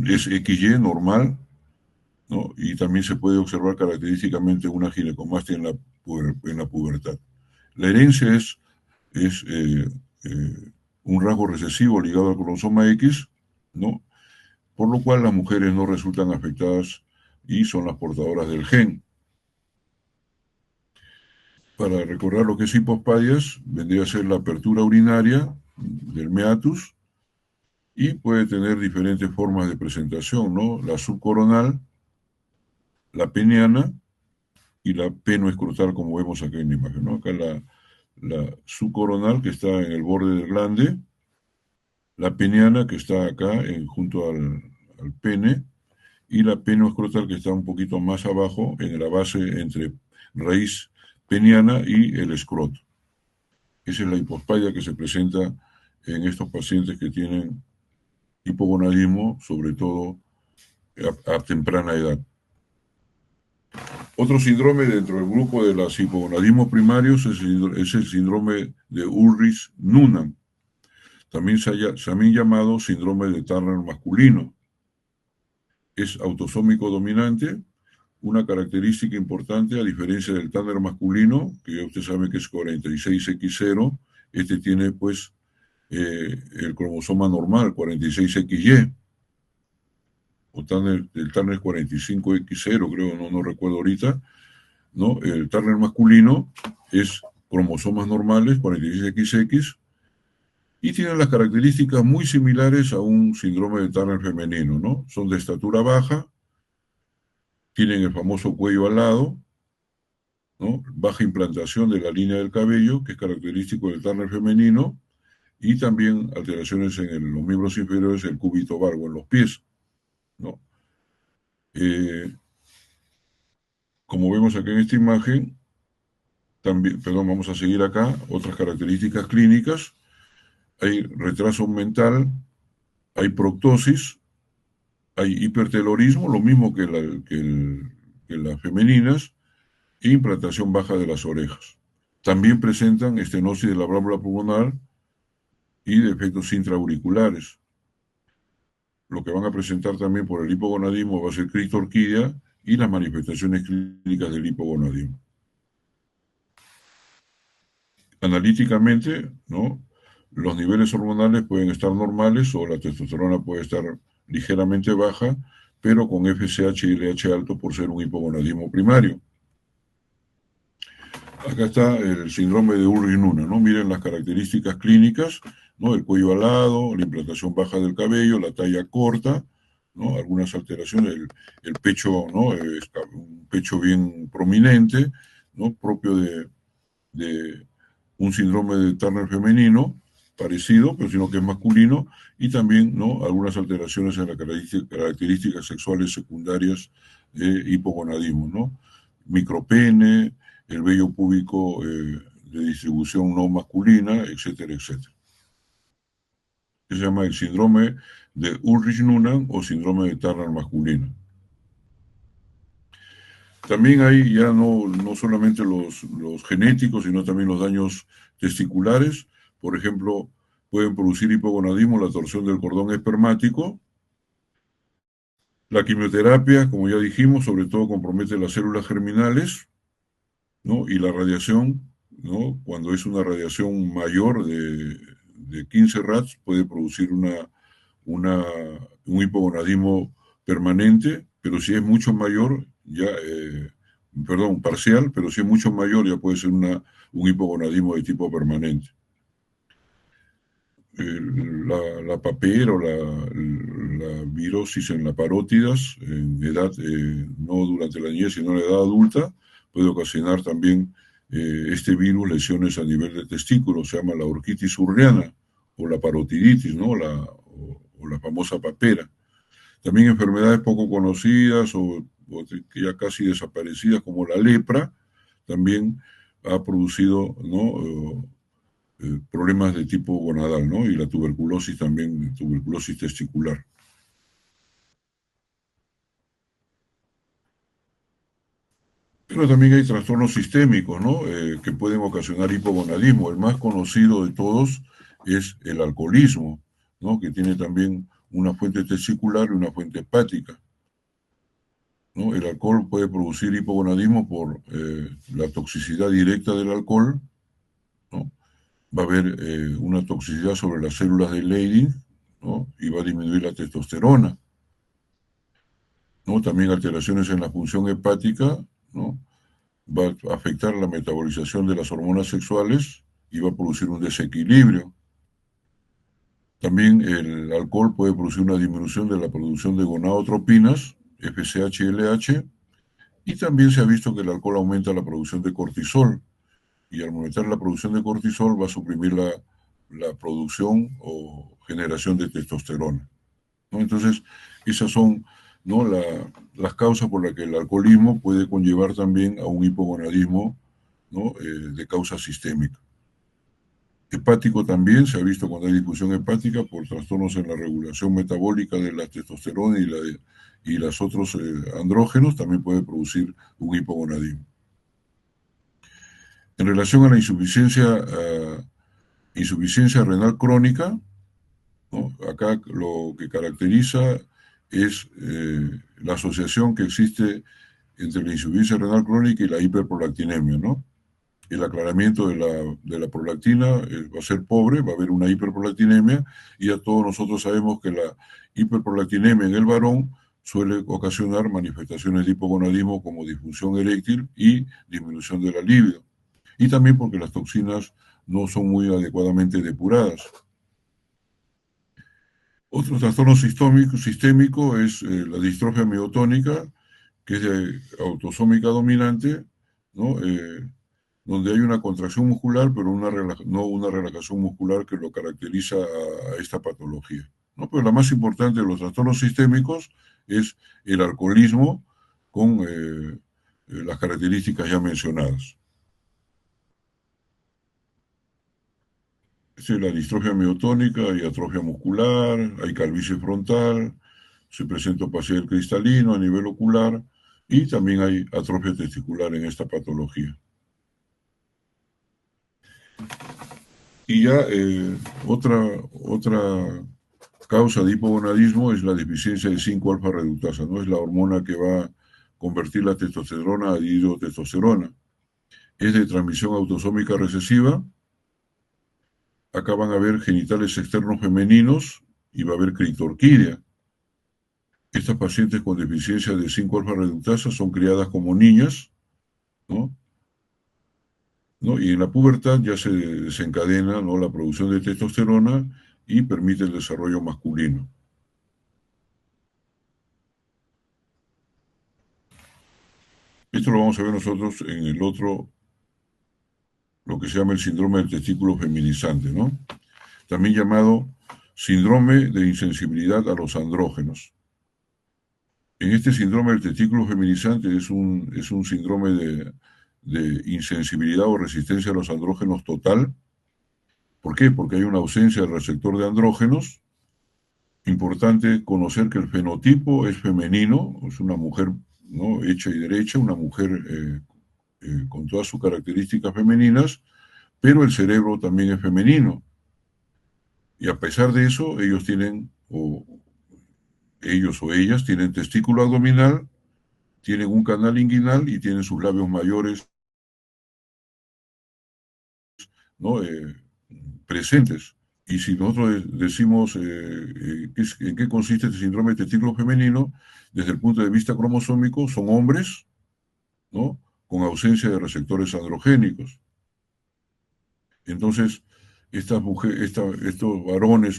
S2: es XY normal, ¿no? Y también se puede observar característicamente una ginecomastia en la pubertad. La herencia es un rasgo recesivo ligado al cromosoma X, ¿no? Por lo cual las mujeres no resultan afectadas y son las portadoras del gen. Para recordar lo que es hipospadias, vendría a ser la apertura urinaria del meatus y puede tener diferentes formas de presentación, ¿no? La subcoronal, la peniana y la penoescrotal, como vemos acá en la imagen, ¿no? Acá la subcoronal, que está en el borde del glande, la peniana, que está acá junto al pene, y la penoescrotal, que está un poquito más abajo, en la base entre raíz peniana y el escroto. Esa es la hipospadia que se presenta en estos pacientes que tienen hipogonadismo, sobre todo a temprana edad. Otro síndrome dentro del grupo de los hipogonadismos primarios es el síndrome de Ullrich-Noonan, también llamado síndrome de Turner masculino. Es autosómico dominante, una característica importante, a diferencia del Turner masculino, que ya usted sabe que es 46X0, este tiene pues el cromosoma normal, 46XY, o el Turner es 45X0, creo, no recuerdo ahorita, ¿no? El Turner masculino es cromosomas normales, 46XX, y tienen las características muy similares a un síndrome de Turner femenino, ¿no? Son de estatura baja, tienen el famoso cuello alado, ¿no? Baja implantación de la línea del cabello, que es característico del Turner femenino, y también alteraciones en los miembros inferiores del cúbito valgo, en los pies, ¿no? Como vemos acá en esta imagen, también, perdón, vamos a seguir acá, otras características clínicas, hay retraso mental, hay proctosis, hay hipertelorismo, lo mismo que las femeninas, e implantación baja de las orejas. También presentan estenosis de la válvula pulmonar y defectos intraauriculares. lo que van a presentar también por el hipogonadismo va a ser criptorquidia y las manifestaciones clínicas del hipogonadismo. Analíticamente, ¿no? Los niveles hormonales pueden estar normales o la testosterona puede estar ligeramente baja, pero con FSH y LH alto por ser un hipogonadismo primario. Acá está el síndrome de Ullrich-Nuna, ¿no? Miren las características clínicas, ¿no? El cuello alado, la implantación baja del cabello, la talla corta, ¿no? Algunas alteraciones, el pecho, ¿no? Un pecho bien prominente, ¿no? Propio de un síndrome de Turner femenino, parecido, pero sino que es masculino, y también, ¿no? Algunas alteraciones en las características sexuales secundarias de hipogonadismo, ¿no? Micropene, el vello púbico de distribución no masculina, etcétera, etcétera. Se llama el síndrome de Ullrich-Nuna o síndrome de Turner masculino. También hay ya no solamente los genéticos, sino también los daños testiculares. Por ejemplo, pueden producir hipogonadismo, la torsión del cordón espermático. La quimioterapia, como ya dijimos, sobre todo compromete las células germinales, ¿no? Y la radiación, ¿no? Cuando es una radiación mayor de 15 rads, puede producir una, un hipogonadismo permanente, pero si es mucho mayor, ya, perdón, parcial, pero si es mucho mayor, ya puede ser un hipogonadismo de tipo permanente. La papera o la virosis en la parótidas, en edad, no durante la niñez, sino en la edad adulta, puede ocasionar también este virus lesiones a nivel de testículo, se llama la orquitis urriana o la parotiditis, ¿no? O la famosa papera. También enfermedades poco conocidas o ya casi desaparecidas como la lepra, también ha producido, ¿no? Problemas de tipo gonadal, ¿no? Y la tuberculosis también, tuberculosis testicular. Pero también hay trastornos sistémicos, ¿no? Que pueden ocasionar hipogonadismo. El más conocido de todos es el alcoholismo, ¿no? Que tiene también una fuente testicular y una fuente hepática, ¿no? El alcohol puede producir hipogonadismo por la toxicidad directa del alcohol, ¿no? Va a haber una toxicidad sobre las células de Leydig, ¿no? Y va a disminuir la testosterona, ¿no? También alteraciones en la función hepática, ¿no? Va a afectar la metabolización de las hormonas sexuales y va a producir un desequilibrio. También el alcohol puede producir una disminución de la producción de gonadotropinas, FSH y LH, y también se ha visto que el alcohol aumenta la producción de cortisol, y al aumentar la producción de cortisol va a suprimir la producción o generación de testosterona, ¿no? Entonces, esas son, ¿no? Las causas por las que el alcoholismo puede conllevar también a un hipogonadismo, ¿no? De causa sistémica. Hepático también se ha visto cuando hay disfunción hepática por trastornos en la regulación metabólica de la testosterona y los otros andrógenos, también puede producir un hipogonadismo. En relación a la insuficiencia renal crónica, ¿no? Acá lo que caracteriza es la asociación que existe entre la insuficiencia renal crónica y la hiperprolactinemia, ¿no? El aclaramiento de la prolactina va a ser pobre, va a haber una hiperprolactinemia, y ya todos nosotros sabemos que la hiperprolactinemia en el varón suele ocasionar manifestaciones de hipogonadismo como disfunción eréctil y disminución de la libido, y también porque las toxinas no son muy adecuadamente depuradas. Otro trastorno sistémico es la distrofia miotónica, que es de autosómica dominante, ¿no? Donde hay una contracción muscular, pero no una relajación muscular que lo caracteriza a esta patología, ¿no? Pero la más importante de los trastornos sistémicos es el alcoholismo con las características ya mencionadas. Es la distrofia miotónica, hay atrofia muscular, hay calvicie frontal, se presenta opacidad cristalino a nivel ocular y también hay atrofia testicular en esta patología. Y ya otra causa de hipogonadismo es la deficiencia de 5-alfa reductasa, no es la hormona que va a convertir la testosterona a dihidrotestosterona. Es de transmisión autosómica recesiva. Acá van a haber genitales externos femeninos y va a haber criptorquidia. Estas pacientes con deficiencia de 5-alfa reductasa son criadas como niñas, ¿no? ¿No? Y en la pubertad ya se desencadena, ¿no?, la producción de testosterona y permite el desarrollo masculino. Esto lo vamos a ver nosotros en el otro, lo que se llama el síndrome del testículo feminizante, ¿no? También llamado síndrome de insensibilidad a los andrógenos. En este síndrome del testículo feminizante es un síndrome de insensibilidad o resistencia a los andrógenos total. ¿Por qué? Porque hay una ausencia del receptor de andrógenos. Importante conocer que el fenotipo es femenino, es una mujer, ¿no?, hecha y derecha, una mujer con todas sus características femeninas, pero el cerebro también es femenino. Y a pesar de eso, ellos o ellas tienen testículo abdominal, tienen un canal inguinal y tienen sus labios mayores, ¿no?, presentes. Y si nosotros decimos en qué consiste este síndrome de testículo femenino, desde el punto de vista cromosómico, son hombres, ¿no?, con ausencia de receptores androgénicos. Entonces, estos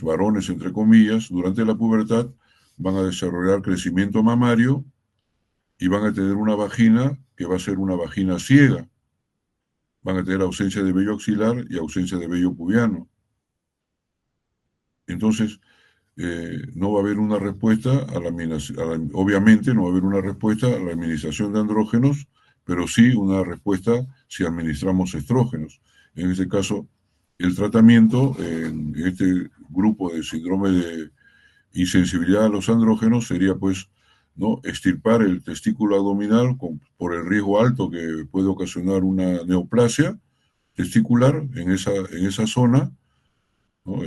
S2: varones entre comillas, durante la pubertad van a desarrollar crecimiento mamario y van a tener una vagina que va a ser una vagina ciega. Van a tener ausencia de vello axilar y ausencia de vello pubiano. Entonces, no va a haber una respuesta obviamente no va a haber una respuesta a la administración de andrógenos, pero sí una respuesta si administramos estrógenos. En este caso, el tratamiento en este grupo de síndrome de insensibilidad a los andrógenos sería, pues, ¿no?, extirpar el testículo abdominal por el riesgo alto que puede ocasionar una neoplasia testicular en esa zona, ¿no?,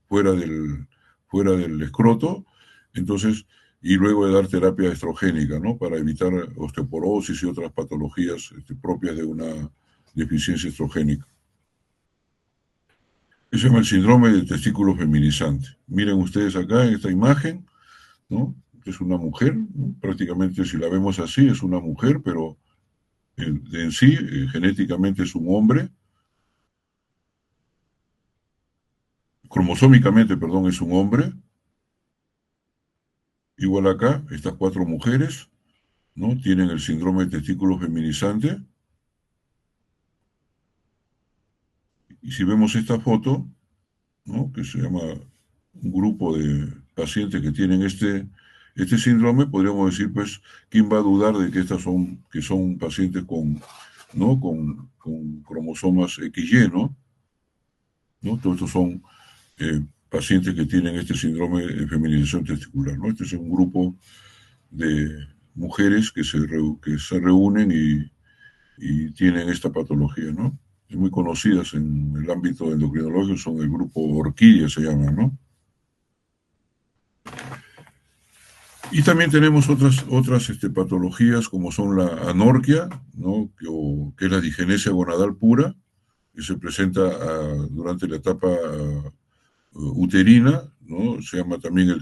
S2: fuera del escroto. Entonces, y luego de dar terapia estrogénica, ¿no?, para evitar osteoporosis y otras patologías propias de una deficiencia estrogénica. Eso se llama el síndrome del testículo feminizante. Miren ustedes acá en esta imagen, ¿no?, es una mujer, ¿no?, prácticamente si la vemos así es una mujer, pero en sí genéticamente es un hombre, cromosómicamente, perdón, es un hombre. Igual acá, estas 4 mujeres, ¿no?, tienen el síndrome de testículo feminizante. Y si vemos esta foto, ¿no?, que se llama un grupo de pacientes que tienen este síndrome, podríamos decir, pues, ¿quién va a dudar de que que son pacientes ¿no?, con cromosomas XY, ¿no? Todos estos son pacientes que tienen este síndrome de feminización testicular, ¿no? Este es un grupo de mujeres que se reúnen y tienen esta patología, ¿no? Muy conocidas en el ámbito endocrinológico, son el grupo Orquídea, se llama, ¿no? Y también tenemos otras patologías como son la anorquia, ¿no?, que es la digenesia gonadal pura, que se presenta durante la etapa uterina, ¿no? Se llama también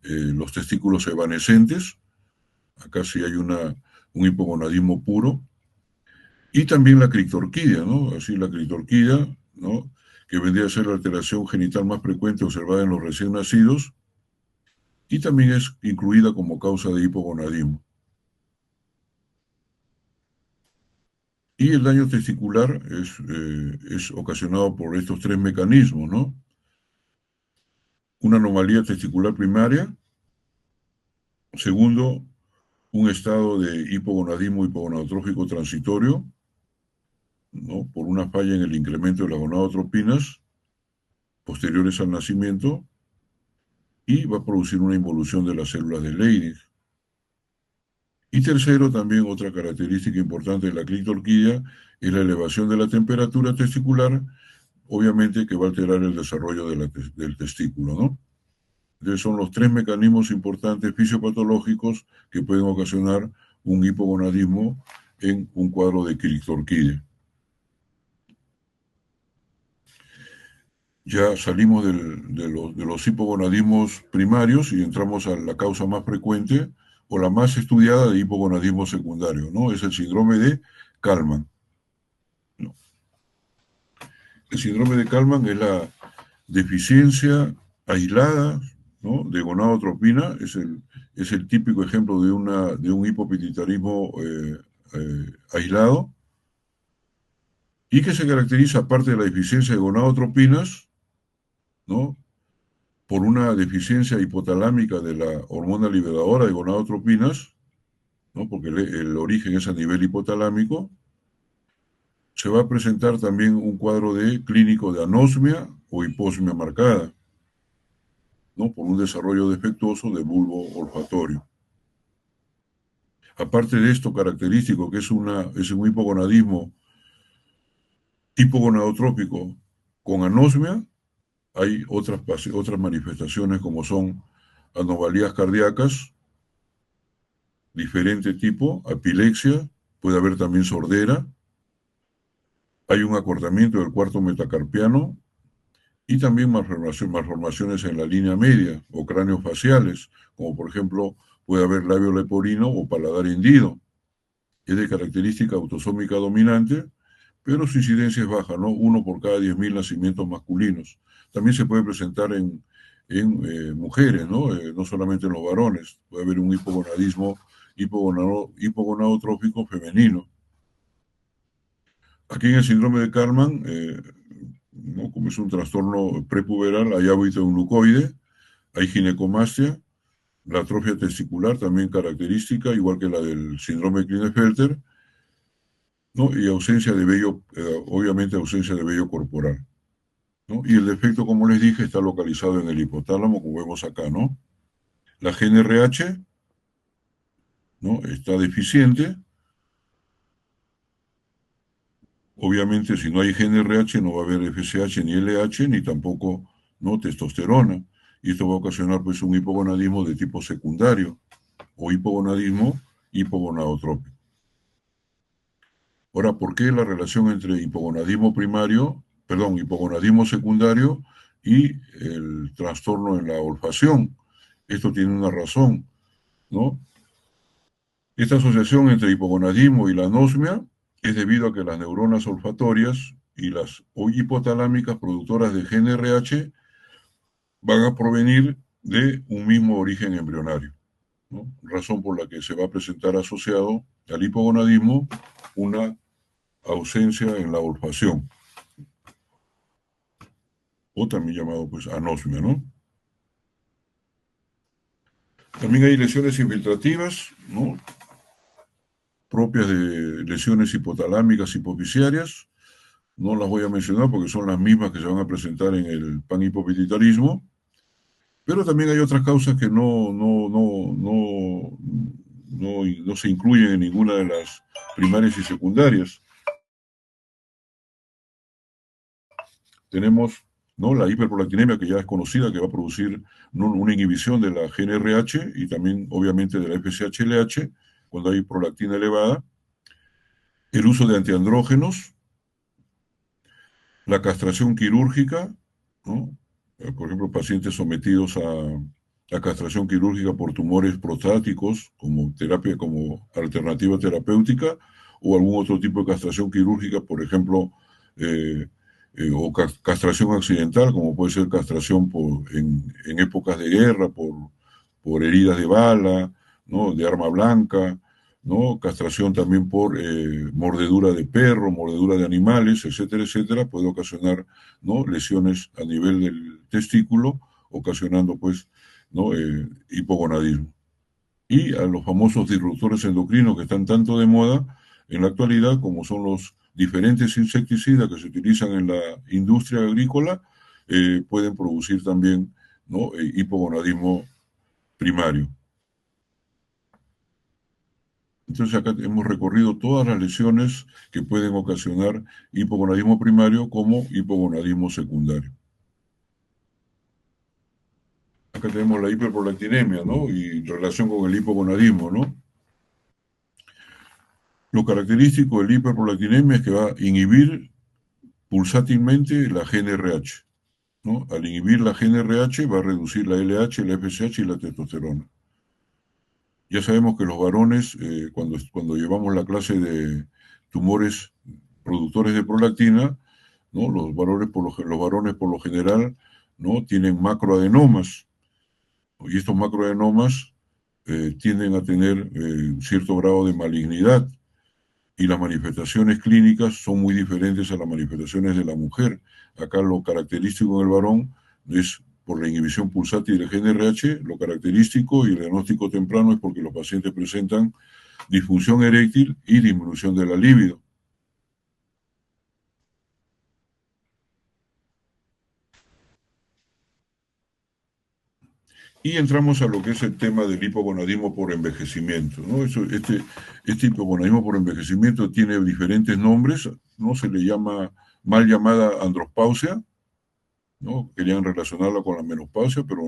S2: los testículos evanescentes. Acá sí hay un hipogonadismo puro. Y también la criptorquidia, ¿no? Así la criptorquidia, ¿no?, que vendría a ser la alteración genital más frecuente observada en los recién nacidos y también es incluida como causa de hipogonadismo. Y el daño testicular es ocasionado por estos 3 mecanismos, ¿no? Una anomalía testicular primaria. Segundo, un estado de hipogonadismo hipogonadotrófico transitorio, ¿no?, por una falla en el incremento de las gonadotropinas posteriores al nacimiento, y va a producir una involución de las células de Leydig. Y tercero, también otra característica importante de la criptorquidia es la elevación de la temperatura testicular, obviamente que va a alterar el desarrollo del testículo, ¿no? Entonces son los tres mecanismos importantes fisiopatológicos que pueden ocasionar un hipogonadismo en un cuadro de criptorquídea. Ya salimos de los hipogonadismos primarios y entramos a la causa más frecuente o la más estudiada de hipogonadismo secundario, ¿no? Es el síndrome de Kalman, ¿no? El síndrome de Kalman es la deficiencia aislada, ¿no?, de gonadotropina, es el típico ejemplo de un hipopituitarismo aislado, y que se caracteriza, aparte de la deficiencia de gonadotropinas, ¿no?, por una deficiencia hipotalámica de la hormona liberadora de gonadotropinas, ¿no?, porque el origen es a nivel hipotalámico. Se va a presentar también un cuadro de clínico de anosmia o hiposmia marcada, ¿no?, por un desarrollo defectuoso del bulbo olfatorio. Aparte de esto característico, que es un hipogonadismo hipogonadotrópico con anosmia, hay otras manifestaciones como son anomalías cardíacas, diferente tipo, epilepsia, puede haber también sordera, hay un acortamiento del cuarto metacarpiano y también malformaciones en la línea media o cráneofaciales, como por ejemplo puede haber labio leporino o paladar hendido. Es de característica autosómica dominante, pero su incidencia es baja, ¿no? 1 por cada 10.000 nacimientos masculinos. También se puede presentar en mujeres, ¿no? No solamente en los varones. Puede haber un hipogonadismo hipogonadotrófico femenino. Aquí en el síndrome de Kalman, ¿no?, como es un trastorno prepuberal, hay hábito glucoide, hay ginecomastia, la atrofia testicular también característica, igual que la del síndrome de Klinefelter, ¿no?, y ausencia de vello, obviamente ausencia de vello corporal, ¿no? Y el defecto, como les dije, está localizado en el hipotálamo, como vemos acá, ¿no? La GNRH, ¿no?, está deficiente. Obviamente, si no hay GNRH, no va a haber FSH ni LH, ni tampoco, ¿no?, testosterona. Y esto va a ocasionar pues un hipogonadismo de tipo secundario o hipogonadismo hipogonadotrópico. Ahora, ¿por qué la relación entre hipogonadismo secundario y el trastorno en la olfacción? Esto tiene una razón, ¿no? Esta asociación entre hipogonadismo y la anosmia es debido a que las neuronas olfatorias y las hipotalámicas productoras de GNRH van a provenir de un mismo origen embrionario, ¿no? Razón por la que se va a presentar asociado al hipogonadismo una ausencia en la olfacción, o también llamado pues anosmia, ¿no? También hay lesiones infiltrativas, ¿no?, propias de lesiones hipotalámicas hipofisiarias. No las voy a mencionar porque son las mismas que se van a presentar en el panhipopituitarismo, pero también hay otras causas que no se incluyen en ninguna de las primarias y secundarias. Tenemos, ¿no?, la hiperprolactinemia, que ya es conocida, que va a producir, ¿no?, una inhibición de la GNRH y también obviamente de la FSH-LH cuando hay prolactina elevada. El uso de antiandrógenos, la castración quirúrgica, ¿no? Por ejemplo, pacientes sometidos a castración quirúrgica por tumores prostáticos como terapia, como alternativa terapéutica, o algún otro tipo de castración quirúrgica, por ejemplo, o castración accidental, como puede ser castración en épocas de guerra, por heridas de bala, ¿no?, de arma blanca, ¿no?, castración también por mordedura de perro, mordedura de animales, etcétera, etcétera, puede ocasionar, ¿no?, lesiones a nivel del testículo, ocasionando pues, ¿no?, hipogonadismo. Y a los famosos disruptores endocrinos que están tanto de moda en la actualidad, como son los diferentes insecticidas que se utilizan en la industria agrícola, pueden producir también, ¿no?, hipogonadismo primario. Entonces acá hemos recorrido todas las lesiones que pueden ocasionar hipogonadismo primario como hipogonadismo secundario. acá tenemos la hiperprolactinemia, ¿no? Y relación con el hipogonadismo, ¿no? Lo característico del hiperprolactinemia es que va a inhibir pulsátilmente la GnRH, ¿no? Al inhibir la GnRH va a reducir la LH, la FSH y la testosterona. Ya sabemos que los varones, cuando llevamos la clase de tumores productores de prolactina, ¿no? Los varones por lo general, ¿no? Tienen macroadenomas, y estos macroadenomas tienden a tener cierto grado de malignidad, y las manifestaciones clínicas son muy diferentes a las manifestaciones de la mujer. Acá lo característico en el varón es por la inhibición pulsátil del GnRH, lo característico y el diagnóstico temprano es porque los pacientes presentan disfunción eréctil y disminución de la libido. Y entramos a lo que es el tema del hipogonadismo por envejecimiento, ¿no? Este hipogonadismo por envejecimiento tiene diferentes nombres, ¿no? Se le llama mal llamada andropausia, ¿no? Querían relacionarla con la menopausia, pero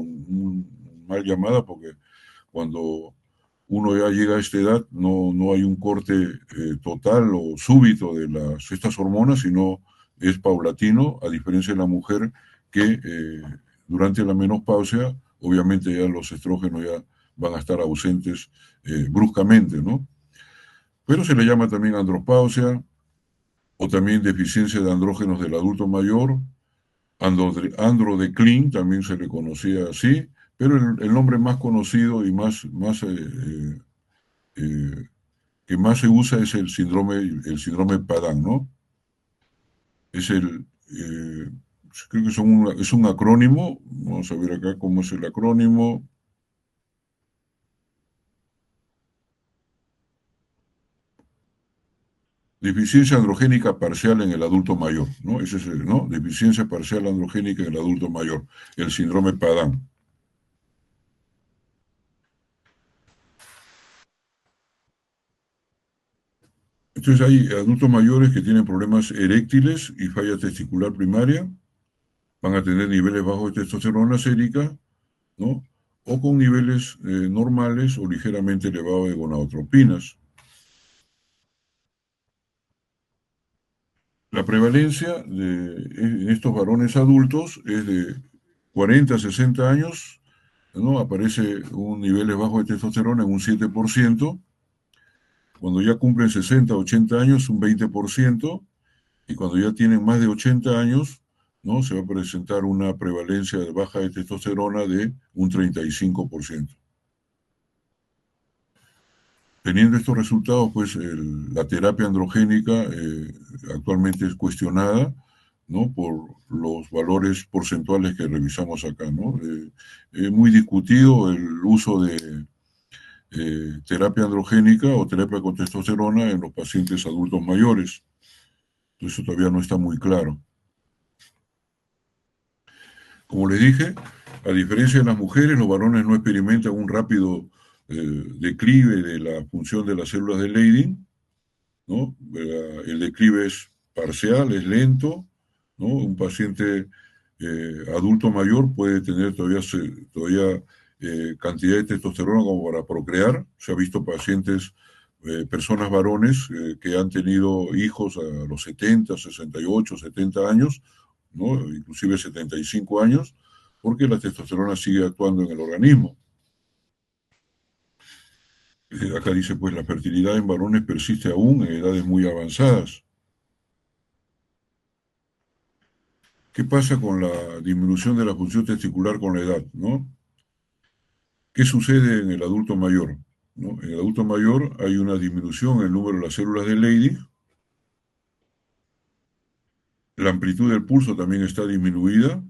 S2: mal llamada porque cuando uno ya llega a esta edad no hay un corte total o súbito de estas hormonas, sino es paulatino, a diferencia de la mujer que durante la menopausia, obviamente ya los estrógenos ya van a estar ausentes bruscamente, ¿no? Pero se le llama también andropausia o también deficiencia de andrógenos del adulto mayor. Androdeclin también se le conocía así, pero el nombre más conocido y eh, que más se usa es el síndrome Padan, ¿no? Es creo que es un acrónimo, vamos a ver acá cómo es el acrónimo. Deficiencia androgénica parcial en el adulto mayor, ¿no? Ese es ¿no? Deficiencia parcial androgénica en el adulto mayor, el síndrome Padan. Entonces hay adultos mayores que tienen problemas eréctiles y falla testicular primaria, van a tener niveles bajos de testosterona sérica, ¿no? O con niveles normales o ligeramente elevados de gonadotropinas. La prevalencia en estos varones adultos es de 40 a 60 años, ¿no? Aparece un niveles bajos de testosterona en un 7%, cuando ya cumplen 60 80 años un 20%, y cuando ya tienen más de 80 años, ¿no? Se va a presentar una prevalencia de baja de testosterona de un 35%. Teniendo estos resultados, pues la terapia androgénica actualmente es cuestionada, ¿no? Por los valores porcentuales que revisamos acá, ¿no? Es muy discutido el uso de terapia androgénica o terapia con testosterona en los pacientes adultos mayores. Eso todavía no está muy claro. Como les dije, a diferencia de las mujeres, los varones no experimentan un rápido declive de la función de las células de Leydig, ¿no? El declive es parcial, es lento, ¿no? Un paciente adulto mayor puede tener todavía cantidad de testosterona como para procrear. Se ha visto pacientes, personas varones que han tenido hijos a los 70, 68, 70 años, ¿no? Inclusive 75 años, porque la testosterona sigue actuando en el organismo. Acá dice, pues la fertilidad en varones persiste aún en edades muy avanzadas. ¿Qué pasa con la disminución de la función testicular con la edad, ¿no? ¿Qué sucede en el adulto mayor? ¿No? En el adulto mayor hay una disminución en el número de las células de Leydig, la amplitud del pulso también está disminuida,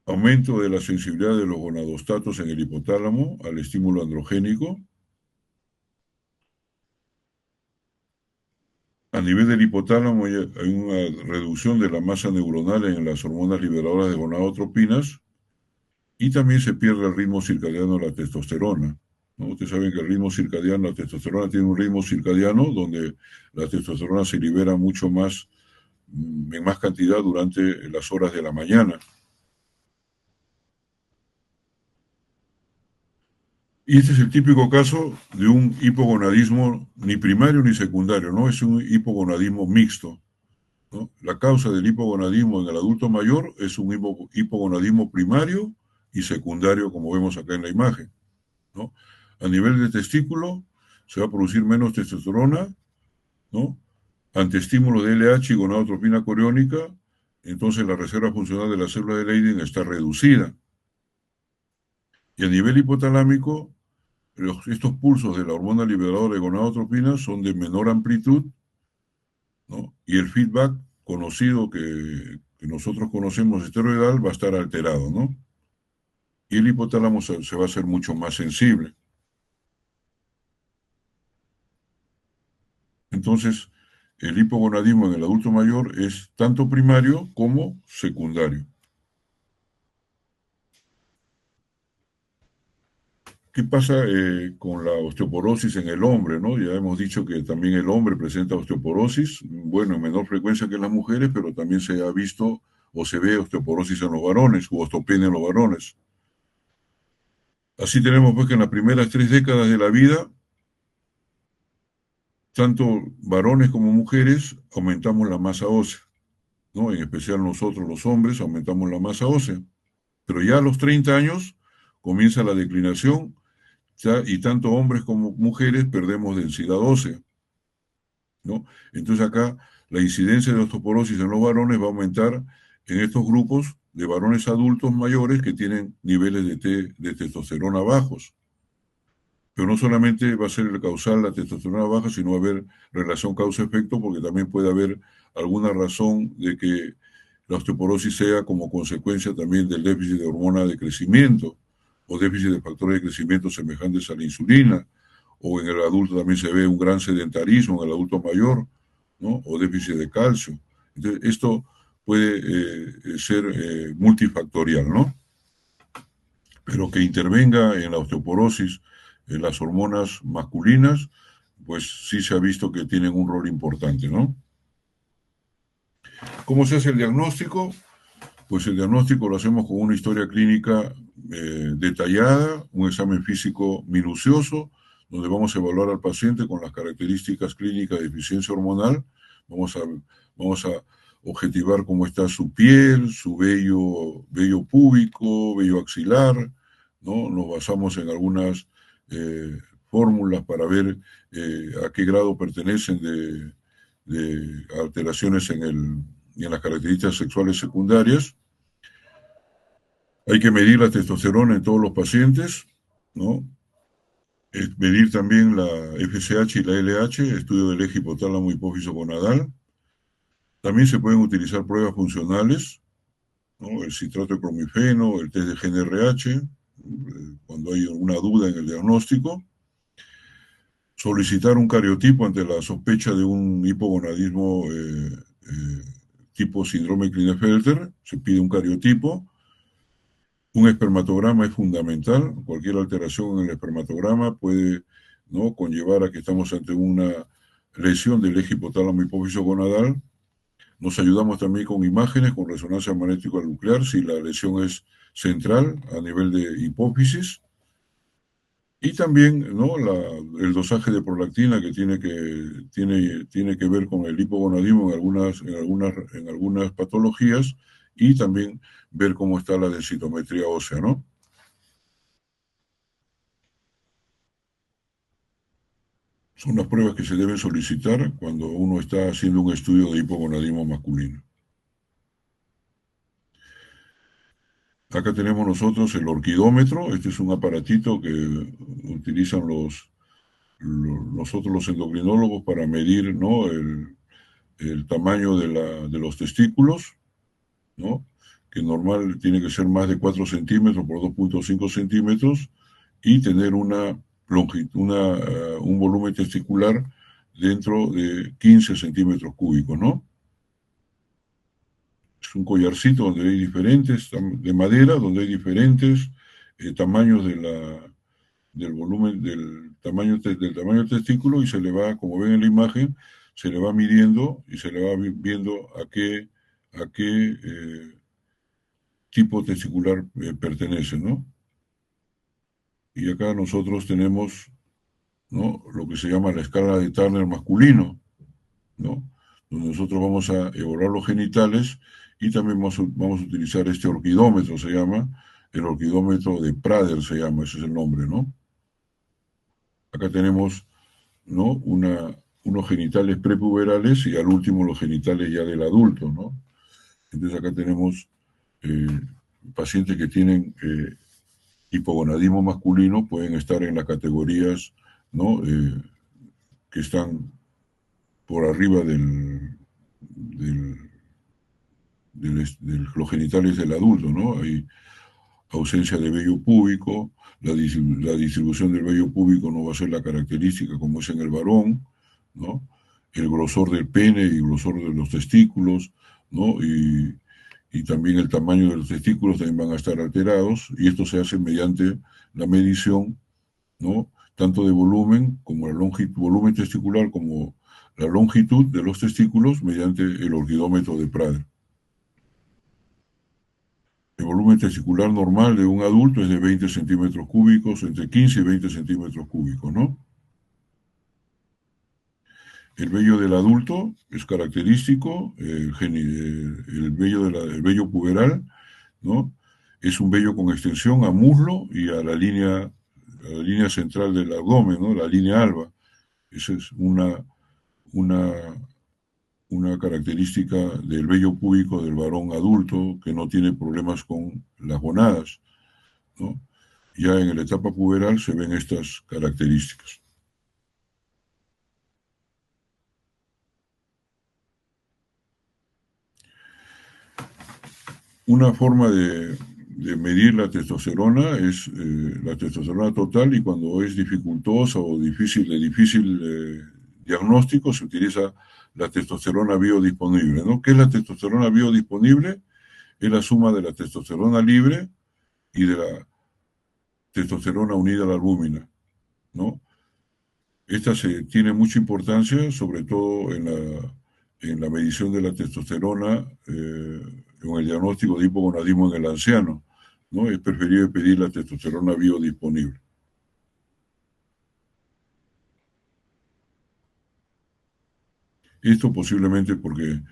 S2: aumento de la sensibilidad de los gonadostatos en el hipotálamo al estímulo androgénico. A nivel del hipotálamo hay una reducción de la masa neuronal en las hormonas liberadoras de gonadotropinas, y también se pierde el ritmo circadiano de la testosterona, ¿no? Ustedes saben que el ritmo circadiano, la testosterona tiene un ritmo circadiano donde la testosterona se libera mucho más, en más cantidad durante las horas de la mañana. Y este es el típico caso de un hipogonadismo ni primario ni secundario, ¿no? Es un hipogonadismo mixto, ¿no? La causa del hipogonadismo en el adulto mayor es un hipogonadismo primario y secundario, como vemos acá en la imagen, ¿no? A nivel de testículo se va a producir menos testosterona, ¿no? Ante estímulo de LH y gonadotropina coriónica, entonces la reserva funcional de la célula de Leydig está reducida. Y a nivel hipotalámico, estos pulsos de la hormona liberadora de gonadotropina son de menor amplitud, ¿no? Y el feedback conocido que nosotros conocemos esteroidal va a estar alterado, ¿no? Y el hipotálamo se va a hacer mucho más sensible. Entonces, el hipogonadismo en el adulto mayor es tanto primario como secundario. ¿Qué pasa con la osteoporosis en el hombre, ¿no? Ya hemos dicho que también el hombre presenta osteoporosis, bueno, en menor frecuencia que las mujeres, pero también se ha visto o se ve osteoporosis en los varones, u osteopenia en los varones. Así tenemos pues que en las primeras 3 décadas de la vida, tanto varones como mujeres aumentamos la masa ósea, ¿no? En especial nosotros los hombres aumentamos la masa ósea. Pero ya a los 30 años comienza la declinación, ya, y tanto hombres como mujeres perdemos densidad ósea, ¿no? Entonces acá la incidencia de osteoporosis en los varones va a aumentar en estos grupos de varones adultos mayores que tienen niveles de testosterona bajos. Pero no solamente va a ser el causal la testosterona baja, sino va a haber relación causa-efecto, porque también puede haber alguna razón de que la osteoporosis sea como consecuencia también del déficit de hormona de crecimiento o déficit de factores de crecimiento semejantes a la insulina, o en el adulto también se ve un gran sedentarismo en el adulto mayor, ¿no? O déficit de calcio. Entonces, esto puede ser multifactorial, ¿no? Pero que intervenga en la osteoporosis en las hormonas masculinas, pues sí se ha visto que tienen un rol importante, ¿no? ¿Cómo se hace el diagnóstico? Pues el diagnóstico lo hacemos con una historia clínica detallada, un examen físico minucioso, donde vamos a evaluar al paciente con las características clínicas de deficiencia hormonal, vamos a, vamos a objetivar cómo está su piel, su vello púbico, vello axilar, ¿no? Nos basamos en algunas fórmulas para ver a qué grado pertenecen de alteraciones en las características sexuales secundarias. Hay que medir la testosterona en todos los pacientes, ¿no? Medir también la FSH y la LH, estudio del eje hipotálamo hipófiso gonadal. También se pueden utilizar pruebas funcionales, ¿no? El citrato de clomifeno, el test de GNRH, cuando hay una duda en el diagnóstico. Solicitar un cariotipo ante la sospecha de un hipogonadismo tipo síndrome Klinefelter, se pide un cariotipo. Un espermatograma es fundamental. Cualquier alteración en el espermatograma puede, ¿no?, conllevar a que estamos ante una lesión del eje hipotálamo hipófiso gonadal. Nos ayudamos también con imágenes con resonancia magnética nuclear si la lesión es central a nivel de hipófisis. Y también, ¿no?, el dosaje de prolactina que tiene que ver con el hipogonadismo en algunas patologías, y también ver cómo está la densitometría ósea, ¿no? Son las pruebas que se deben solicitar cuando uno está haciendo un estudio de hipogonadismo masculino. Acá tenemos nosotros el orquidómetro. Este es un aparatito que utilizan nosotros los endocrinólogos para medir, ¿no?, el tamaño de los testículos, ¿no?, que normal tiene que ser más de 4 centímetros por 2,5 centímetros, y tener un volumen testicular dentro de 15 centímetros cúbicos, ¿no? Es un collarcito donde hay diferentes, de madera, donde hay diferentes tamaños del volumen, del tamaño del testículo, y se le va, como ven en la imagen, se le va midiendo y se le va viendo a qué tipo testicular pertenece, ¿no? Y acá nosotros tenemos, ¿no?, lo que se llama la escala de Turner masculino, ¿no?, donde nosotros vamos a evaluar los genitales y también vamos a utilizar este orquidómetro, se llama, el orquidómetro de Prader se llama, ese es el nombre, ¿no? Acá tenemos, ¿no?, unos genitales prepuberales y al último los genitales ya del adulto, ¿no? Entonces acá tenemos eh, pacientes que tienen hipogonadismo masculino, pueden estar en las categorías, ¿no?, que están por arriba de los genitales del adulto, ¿no? Hay ausencia de vello púbico, la distribución del vello púbico no va a ser la característica como es en el varón, ¿no? El grosor del pene y el grosor de los testículos, ¿no? Y también el tamaño de los testículos también van a estar alterados, y esto se hace mediante la medición, ¿no?, tanto de volumen como la longitud, volumen testicular como la longitud de los testículos mediante el orquidómetro de Prader. El volumen testicular normal de un adulto es de 20 centímetros cúbicos, entre 15 y 20 centímetros cúbicos, ¿no? El vello del adulto es característico, el vello puberal, ¿no?, es un vello con extensión a muslo y a la línea central del abdomen, ¿no?, la línea alba. Esa es una, una característica del vello púbico del varón adulto que no tiene problemas con las gonadas, ¿no? Ya en la etapa puberal se ven estas características. Una forma de medir la testosterona es la testosterona total, y cuando es dificultosa o de difícil diagnóstico se utiliza la testosterona biodisponible, ¿no? ¿Qué es la testosterona biodisponible? Es la suma de la testosterona libre y de la testosterona unida a la albúmina, ¿no? Esta tiene mucha importancia, sobre todo en la medición de la testosterona, en el diagnóstico de hipogonadismo en el anciano, ¿no? Es preferible pedir la testosterona biodisponible. Esto posiblemente porque,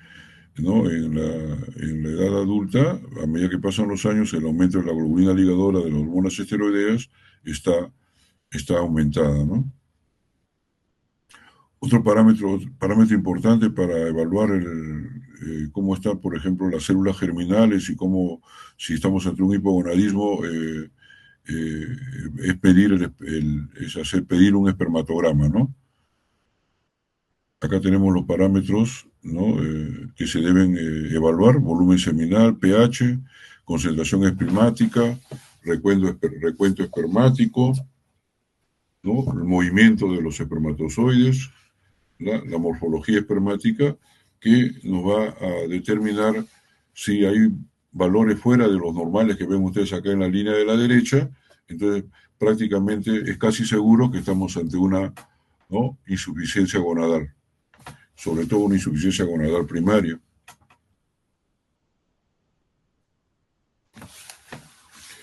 S2: ¿no?, en la edad adulta, a medida que pasan los años, el aumento de la globulina ligadora de las hormonas esteroideas está aumentada, ¿no? Otro parámetro importante para evaluar cómo están, por ejemplo, las células germinales y cómo, si estamos ante un hipogonadismo, eh, es pedir un espermatograma, ¿no? Acá tenemos los parámetros, ¿no?, que se deben evaluar: volumen seminal, pH, concentración espermática, recuento espermático, ¿no?, el movimiento de los espermatozoides, la morfología espermática, que nos va a determinar si hay valores fuera de los normales que ven ustedes acá en la línea de la derecha. Entonces, prácticamente es casi seguro que estamos ante una, ¿no?, insuficiencia gonadal, sobre todo una insuficiencia gonadal primaria.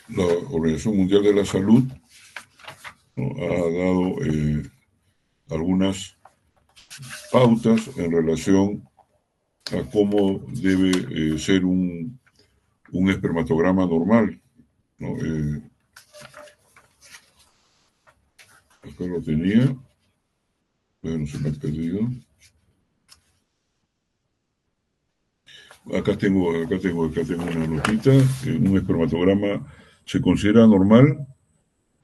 S2: La Organización Mundial de la Salud, ¿no?, ha dado algunas pautas en relación a cómo debe ser un espermatograma normal, ¿no? Acá lo tenía, bueno, se me ha perdido. Acá tengo una notita. Un espermatograma se considera normal,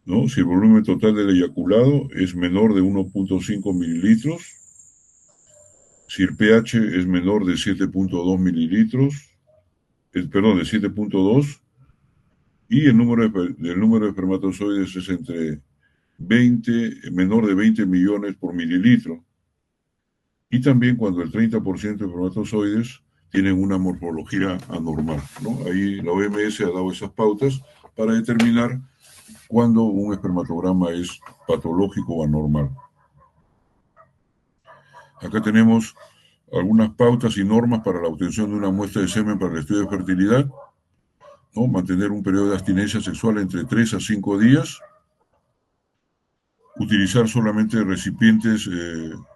S2: ¿no?, si el volumen total del eyaculado es menor de 1.5 mililitros, si el pH es menor de 7.2 mililitros, perdón, de 7.2, y el número de espermatozoides es menor de 20 millones por mililitro. Y también cuando el 30% de espermatozoides tienen una morfología anormal, ¿no? Ahí la OMS ha dado esas pautas para determinar cuándo un espermatograma es patológico o anormal. Acá tenemos algunas pautas y normas para la obtención de una muestra de semen para el estudio de fertilidad, ¿no? Mantener un periodo de abstinencia sexual entre 3 a 5 días, utilizar solamente recipientes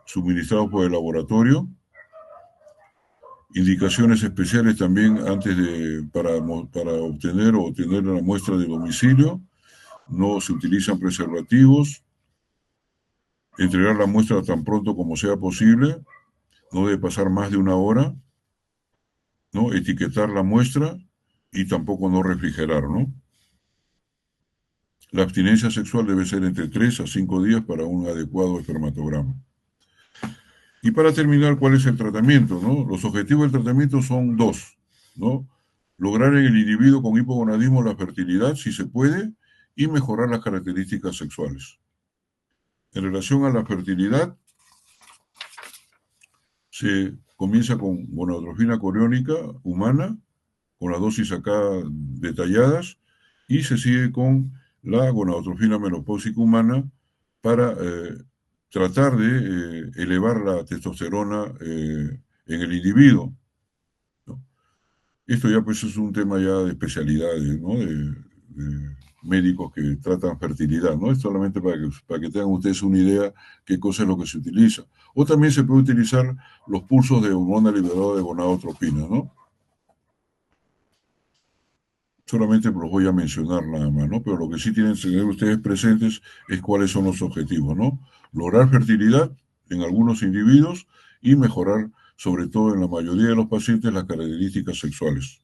S2: suministrados por el laboratorio, indicaciones especiales también antes para obtener o tener una muestra de domicilio, no se utilizan preservativos, entregar la muestra tan pronto como sea posible, no debe pasar más de una hora, ¿no? Etiquetar la muestra y tampoco no refrigerar, ¿no? La abstinencia sexual debe ser entre 3 a 5 días para un adecuado espermatograma. Y para terminar, ¿cuál es el tratamiento, no? Los objetivos del tratamiento son dos, ¿no? Lograr en el individuo con hipogonadismo la fertilidad, si se puede, y mejorar las características sexuales. En relación a la fertilidad, se comienza con gonadotrofina coriónica humana, con las dosis acá detalladas, y se sigue con la gonadotrofina menopáusica humana para tratar de elevar la testosterona en el individuo, ¿no? Esto ya pues es un tema ya de especialidades, ¿no? De médicos que tratan fertilidad, ¿no? Es solamente para que tengan ustedes una idea qué cosa es lo que se utiliza. O también se puede utilizar los pulsos de hormona liberada de gonadotropina, ¿no? Solamente los voy a mencionar nada más, ¿no? Pero lo que sí tienen que tener ustedes presentes es cuáles son los objetivos, ¿no? Lograr fertilidad en algunos individuos y mejorar, sobre todo en la mayoría de los pacientes, las características sexuales.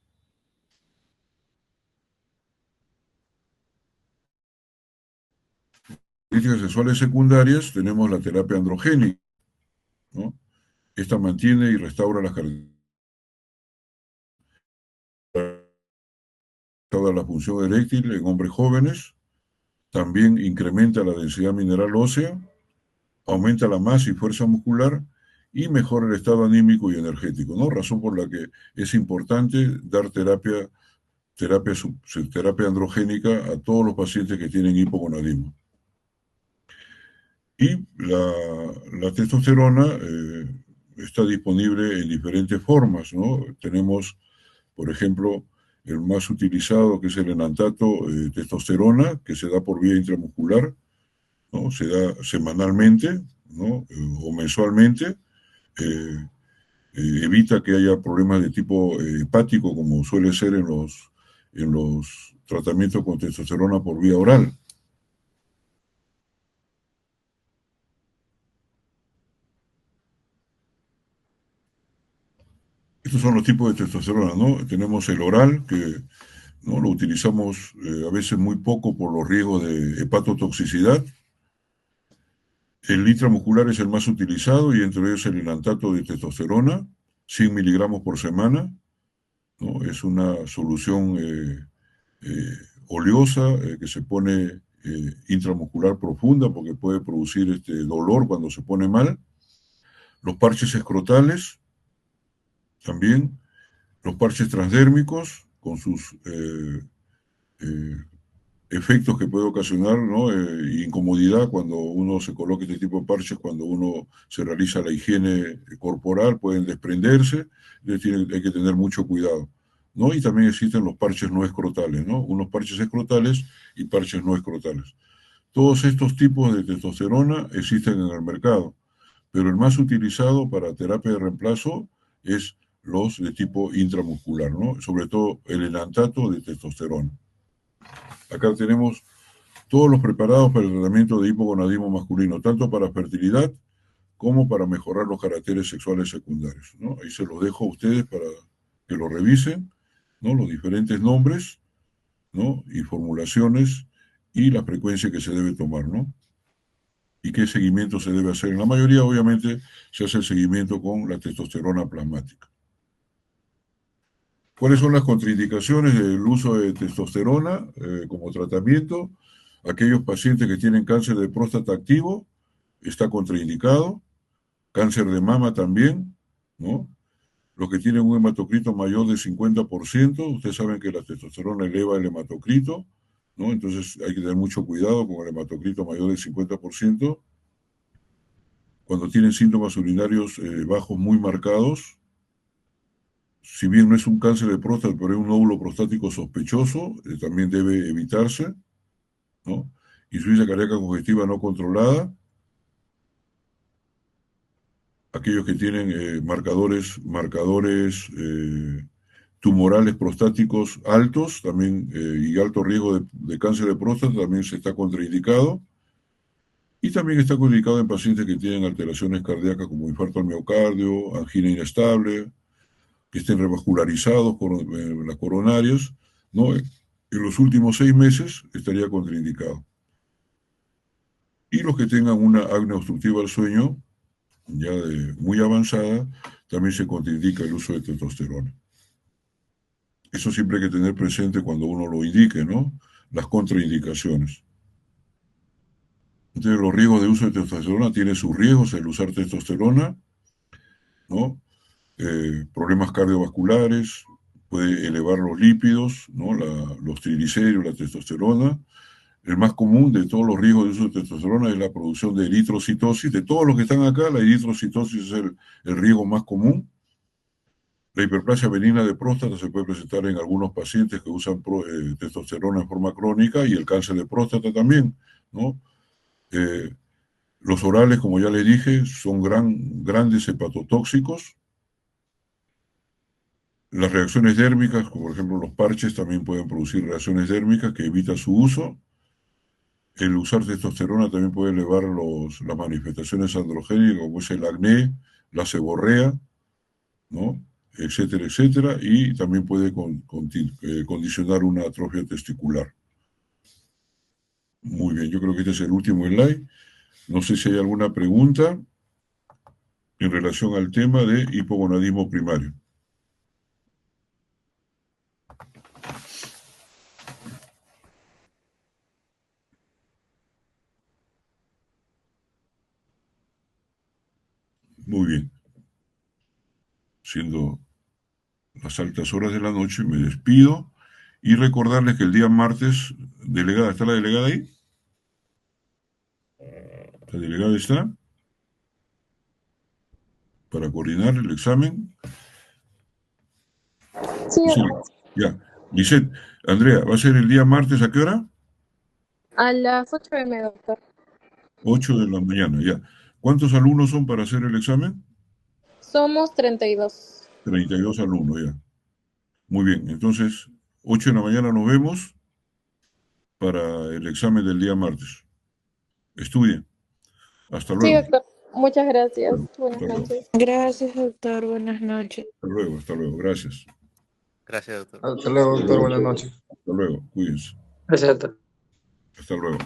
S2: Características sexuales secundarias, tenemos la terapia androgénica, ¿no? Esta mantiene y restaura las características de la función eréctil en hombres jóvenes, también incrementa la densidad mineral ósea, aumenta la masa y fuerza muscular y mejora el estado anímico y energético, ¿no? Razón por la que es importante dar terapia androgénica a todos los pacientes que tienen hipogonadismo. Y la testosterona está disponible en diferentes formas, ¿no? Tenemos, por ejemplo, el más utilizado, que es el enantato testosterona, que se da por vía intramuscular, ¿no? Se da semanalmente, ¿no? O mensualmente. Eh, Evita que haya problemas de tipo hepático, como suele ser en los tratamientos con testosterona por vía oral. Estos son los tipos de testosterona, ¿no? Tenemos el oral, que no lo utilizamos a veces muy poco por los riesgos de hepatotoxicidad. El intramuscular es el más utilizado y entre ellos el enantato de testosterona, 100 miligramos por semana, ¿no? Es una solución eh, oleosa que se pone intramuscular profunda porque puede producir dolor cuando se pone mal. Los parches escrotales también, los parches transdérmicos con sus eh, efectos que puede ocasionar, ¿no? Incomodidad cuando uno se coloca este tipo de parches, cuando uno se realiza la higiene corporal, pueden desprenderse, hay que tener mucho cuidado, ¿no? Y también existen los parches no escrotales, ¿no? Unos parches escrotales y parches no escrotales. Todos estos tipos de testosterona existen en el mercado, pero el más utilizado para terapia de reemplazo es los de tipo intramuscular, ¿no? Sobre todo el enantato de testosterona. Acá tenemos todos los preparados para el tratamiento de hipogonadismo masculino, tanto para fertilidad como para mejorar los caracteres sexuales secundarios, ¿no? Ahí se los dejo a ustedes para que lo revisen, ¿no? Los diferentes nombres, ¿no? Y formulaciones y la frecuencia que se debe tomar, ¿no? Y qué seguimiento se debe hacer. En la mayoría, obviamente, se hace el seguimiento con la testosterona plasmática. ¿Cuáles son las contraindicaciones del uso de testosterona como tratamiento? Aquellos pacientes que tienen cáncer de próstata activo, está contraindicado. Cáncer de mama también, ¿no? Los que tienen un hematocrito mayor del 50%, ustedes saben que la testosterona eleva el hematocrito, ¿no? Entonces hay que tener mucho cuidado con el hematocrito mayor del 50%. Cuando tienen síntomas urinarios bajos muy marcados, si bien no es un cáncer de próstata, pero es un nódulo prostático sospechoso, también debe evitarse, ¿no? insuficiencia cardíaca congestiva no controlada, aquellos que tienen marcadores tumorales prostáticos altos también y alto riesgo de cáncer de próstata también se está contraindicado. Y también está contraindicado en pacientes que tienen alteraciones cardíacas como infarto al miocardio, angina inestable, que estén revascularizados por las coronarias, ¿no? En los últimos 6 meses estaría contraindicado. Y los que tengan una apnea obstructiva al sueño, ya muy avanzada, también se contraindica el uso de testosterona. Eso siempre hay que tener presente cuando uno lo indique, ¿no? Las contraindicaciones. Entonces, los riesgos de uso de testosterona tienen sus riesgos el usar testosterona, ¿no? Problemas cardiovasculares, puede elevar los lípidos, ¿no? Los triglicéridos, la testosterona. El más común de todos los riesgos de uso de testosterona es la producción de eritrocitosis. De todos los que están acá, la eritrocitosis es el riesgo más común. La hiperplasia benigna de próstata se puede presentar en algunos pacientes que usan testosterona en forma crónica y el cáncer de próstata también, ¿no? Los orales, como ya les dije, son grandes hepatotóxicos. Las reacciones dérmicas, como por ejemplo los parches, también pueden producir reacciones dérmicas que evitan su uso. El usar testosterona también puede elevar las manifestaciones androgénicas, como es el acné, la seborrea, ¿no? Etcétera, etcétera, y también puede condicionar una atrofia testicular. Muy bien, yo creo que este es el último slide. No sé si hay alguna pregunta en relación al tema de hipogonadismo primario. Muy bien. Siendo las altas horas de la noche, me despido y recordarles que el día martes, delegada, ¿está la delegada ahí? ¿La delegada está? Para coordinar el examen.
S1: Sí,
S2: Sí, ya. Lisette, Andrea, ¿va a ser el día martes a qué hora?
S1: a las 8 m, doctor.
S2: 8 de la mañana, ya. ¿Cuántos alumnos son para hacer el examen?
S1: Somos 32.
S2: 32 alumnos, ya. Muy bien, entonces, 8 de la mañana nos vemos para el examen del día martes. Estudien. Hasta
S1: Sí,
S2: luego.
S1: doctor. Muchas gracias.
S2: Bueno,
S1: Buenas
S2: hasta luego.
S1: noches.
S3: Gracias, doctor. Buenas noches.
S2: Hasta luego, hasta luego. Gracias.
S4: Gracias, doctor.
S5: Hasta luego, doctor. Buenas noches.
S2: Hasta luego. Cuídense.
S5: Gracias, doctor.
S2: Hasta luego.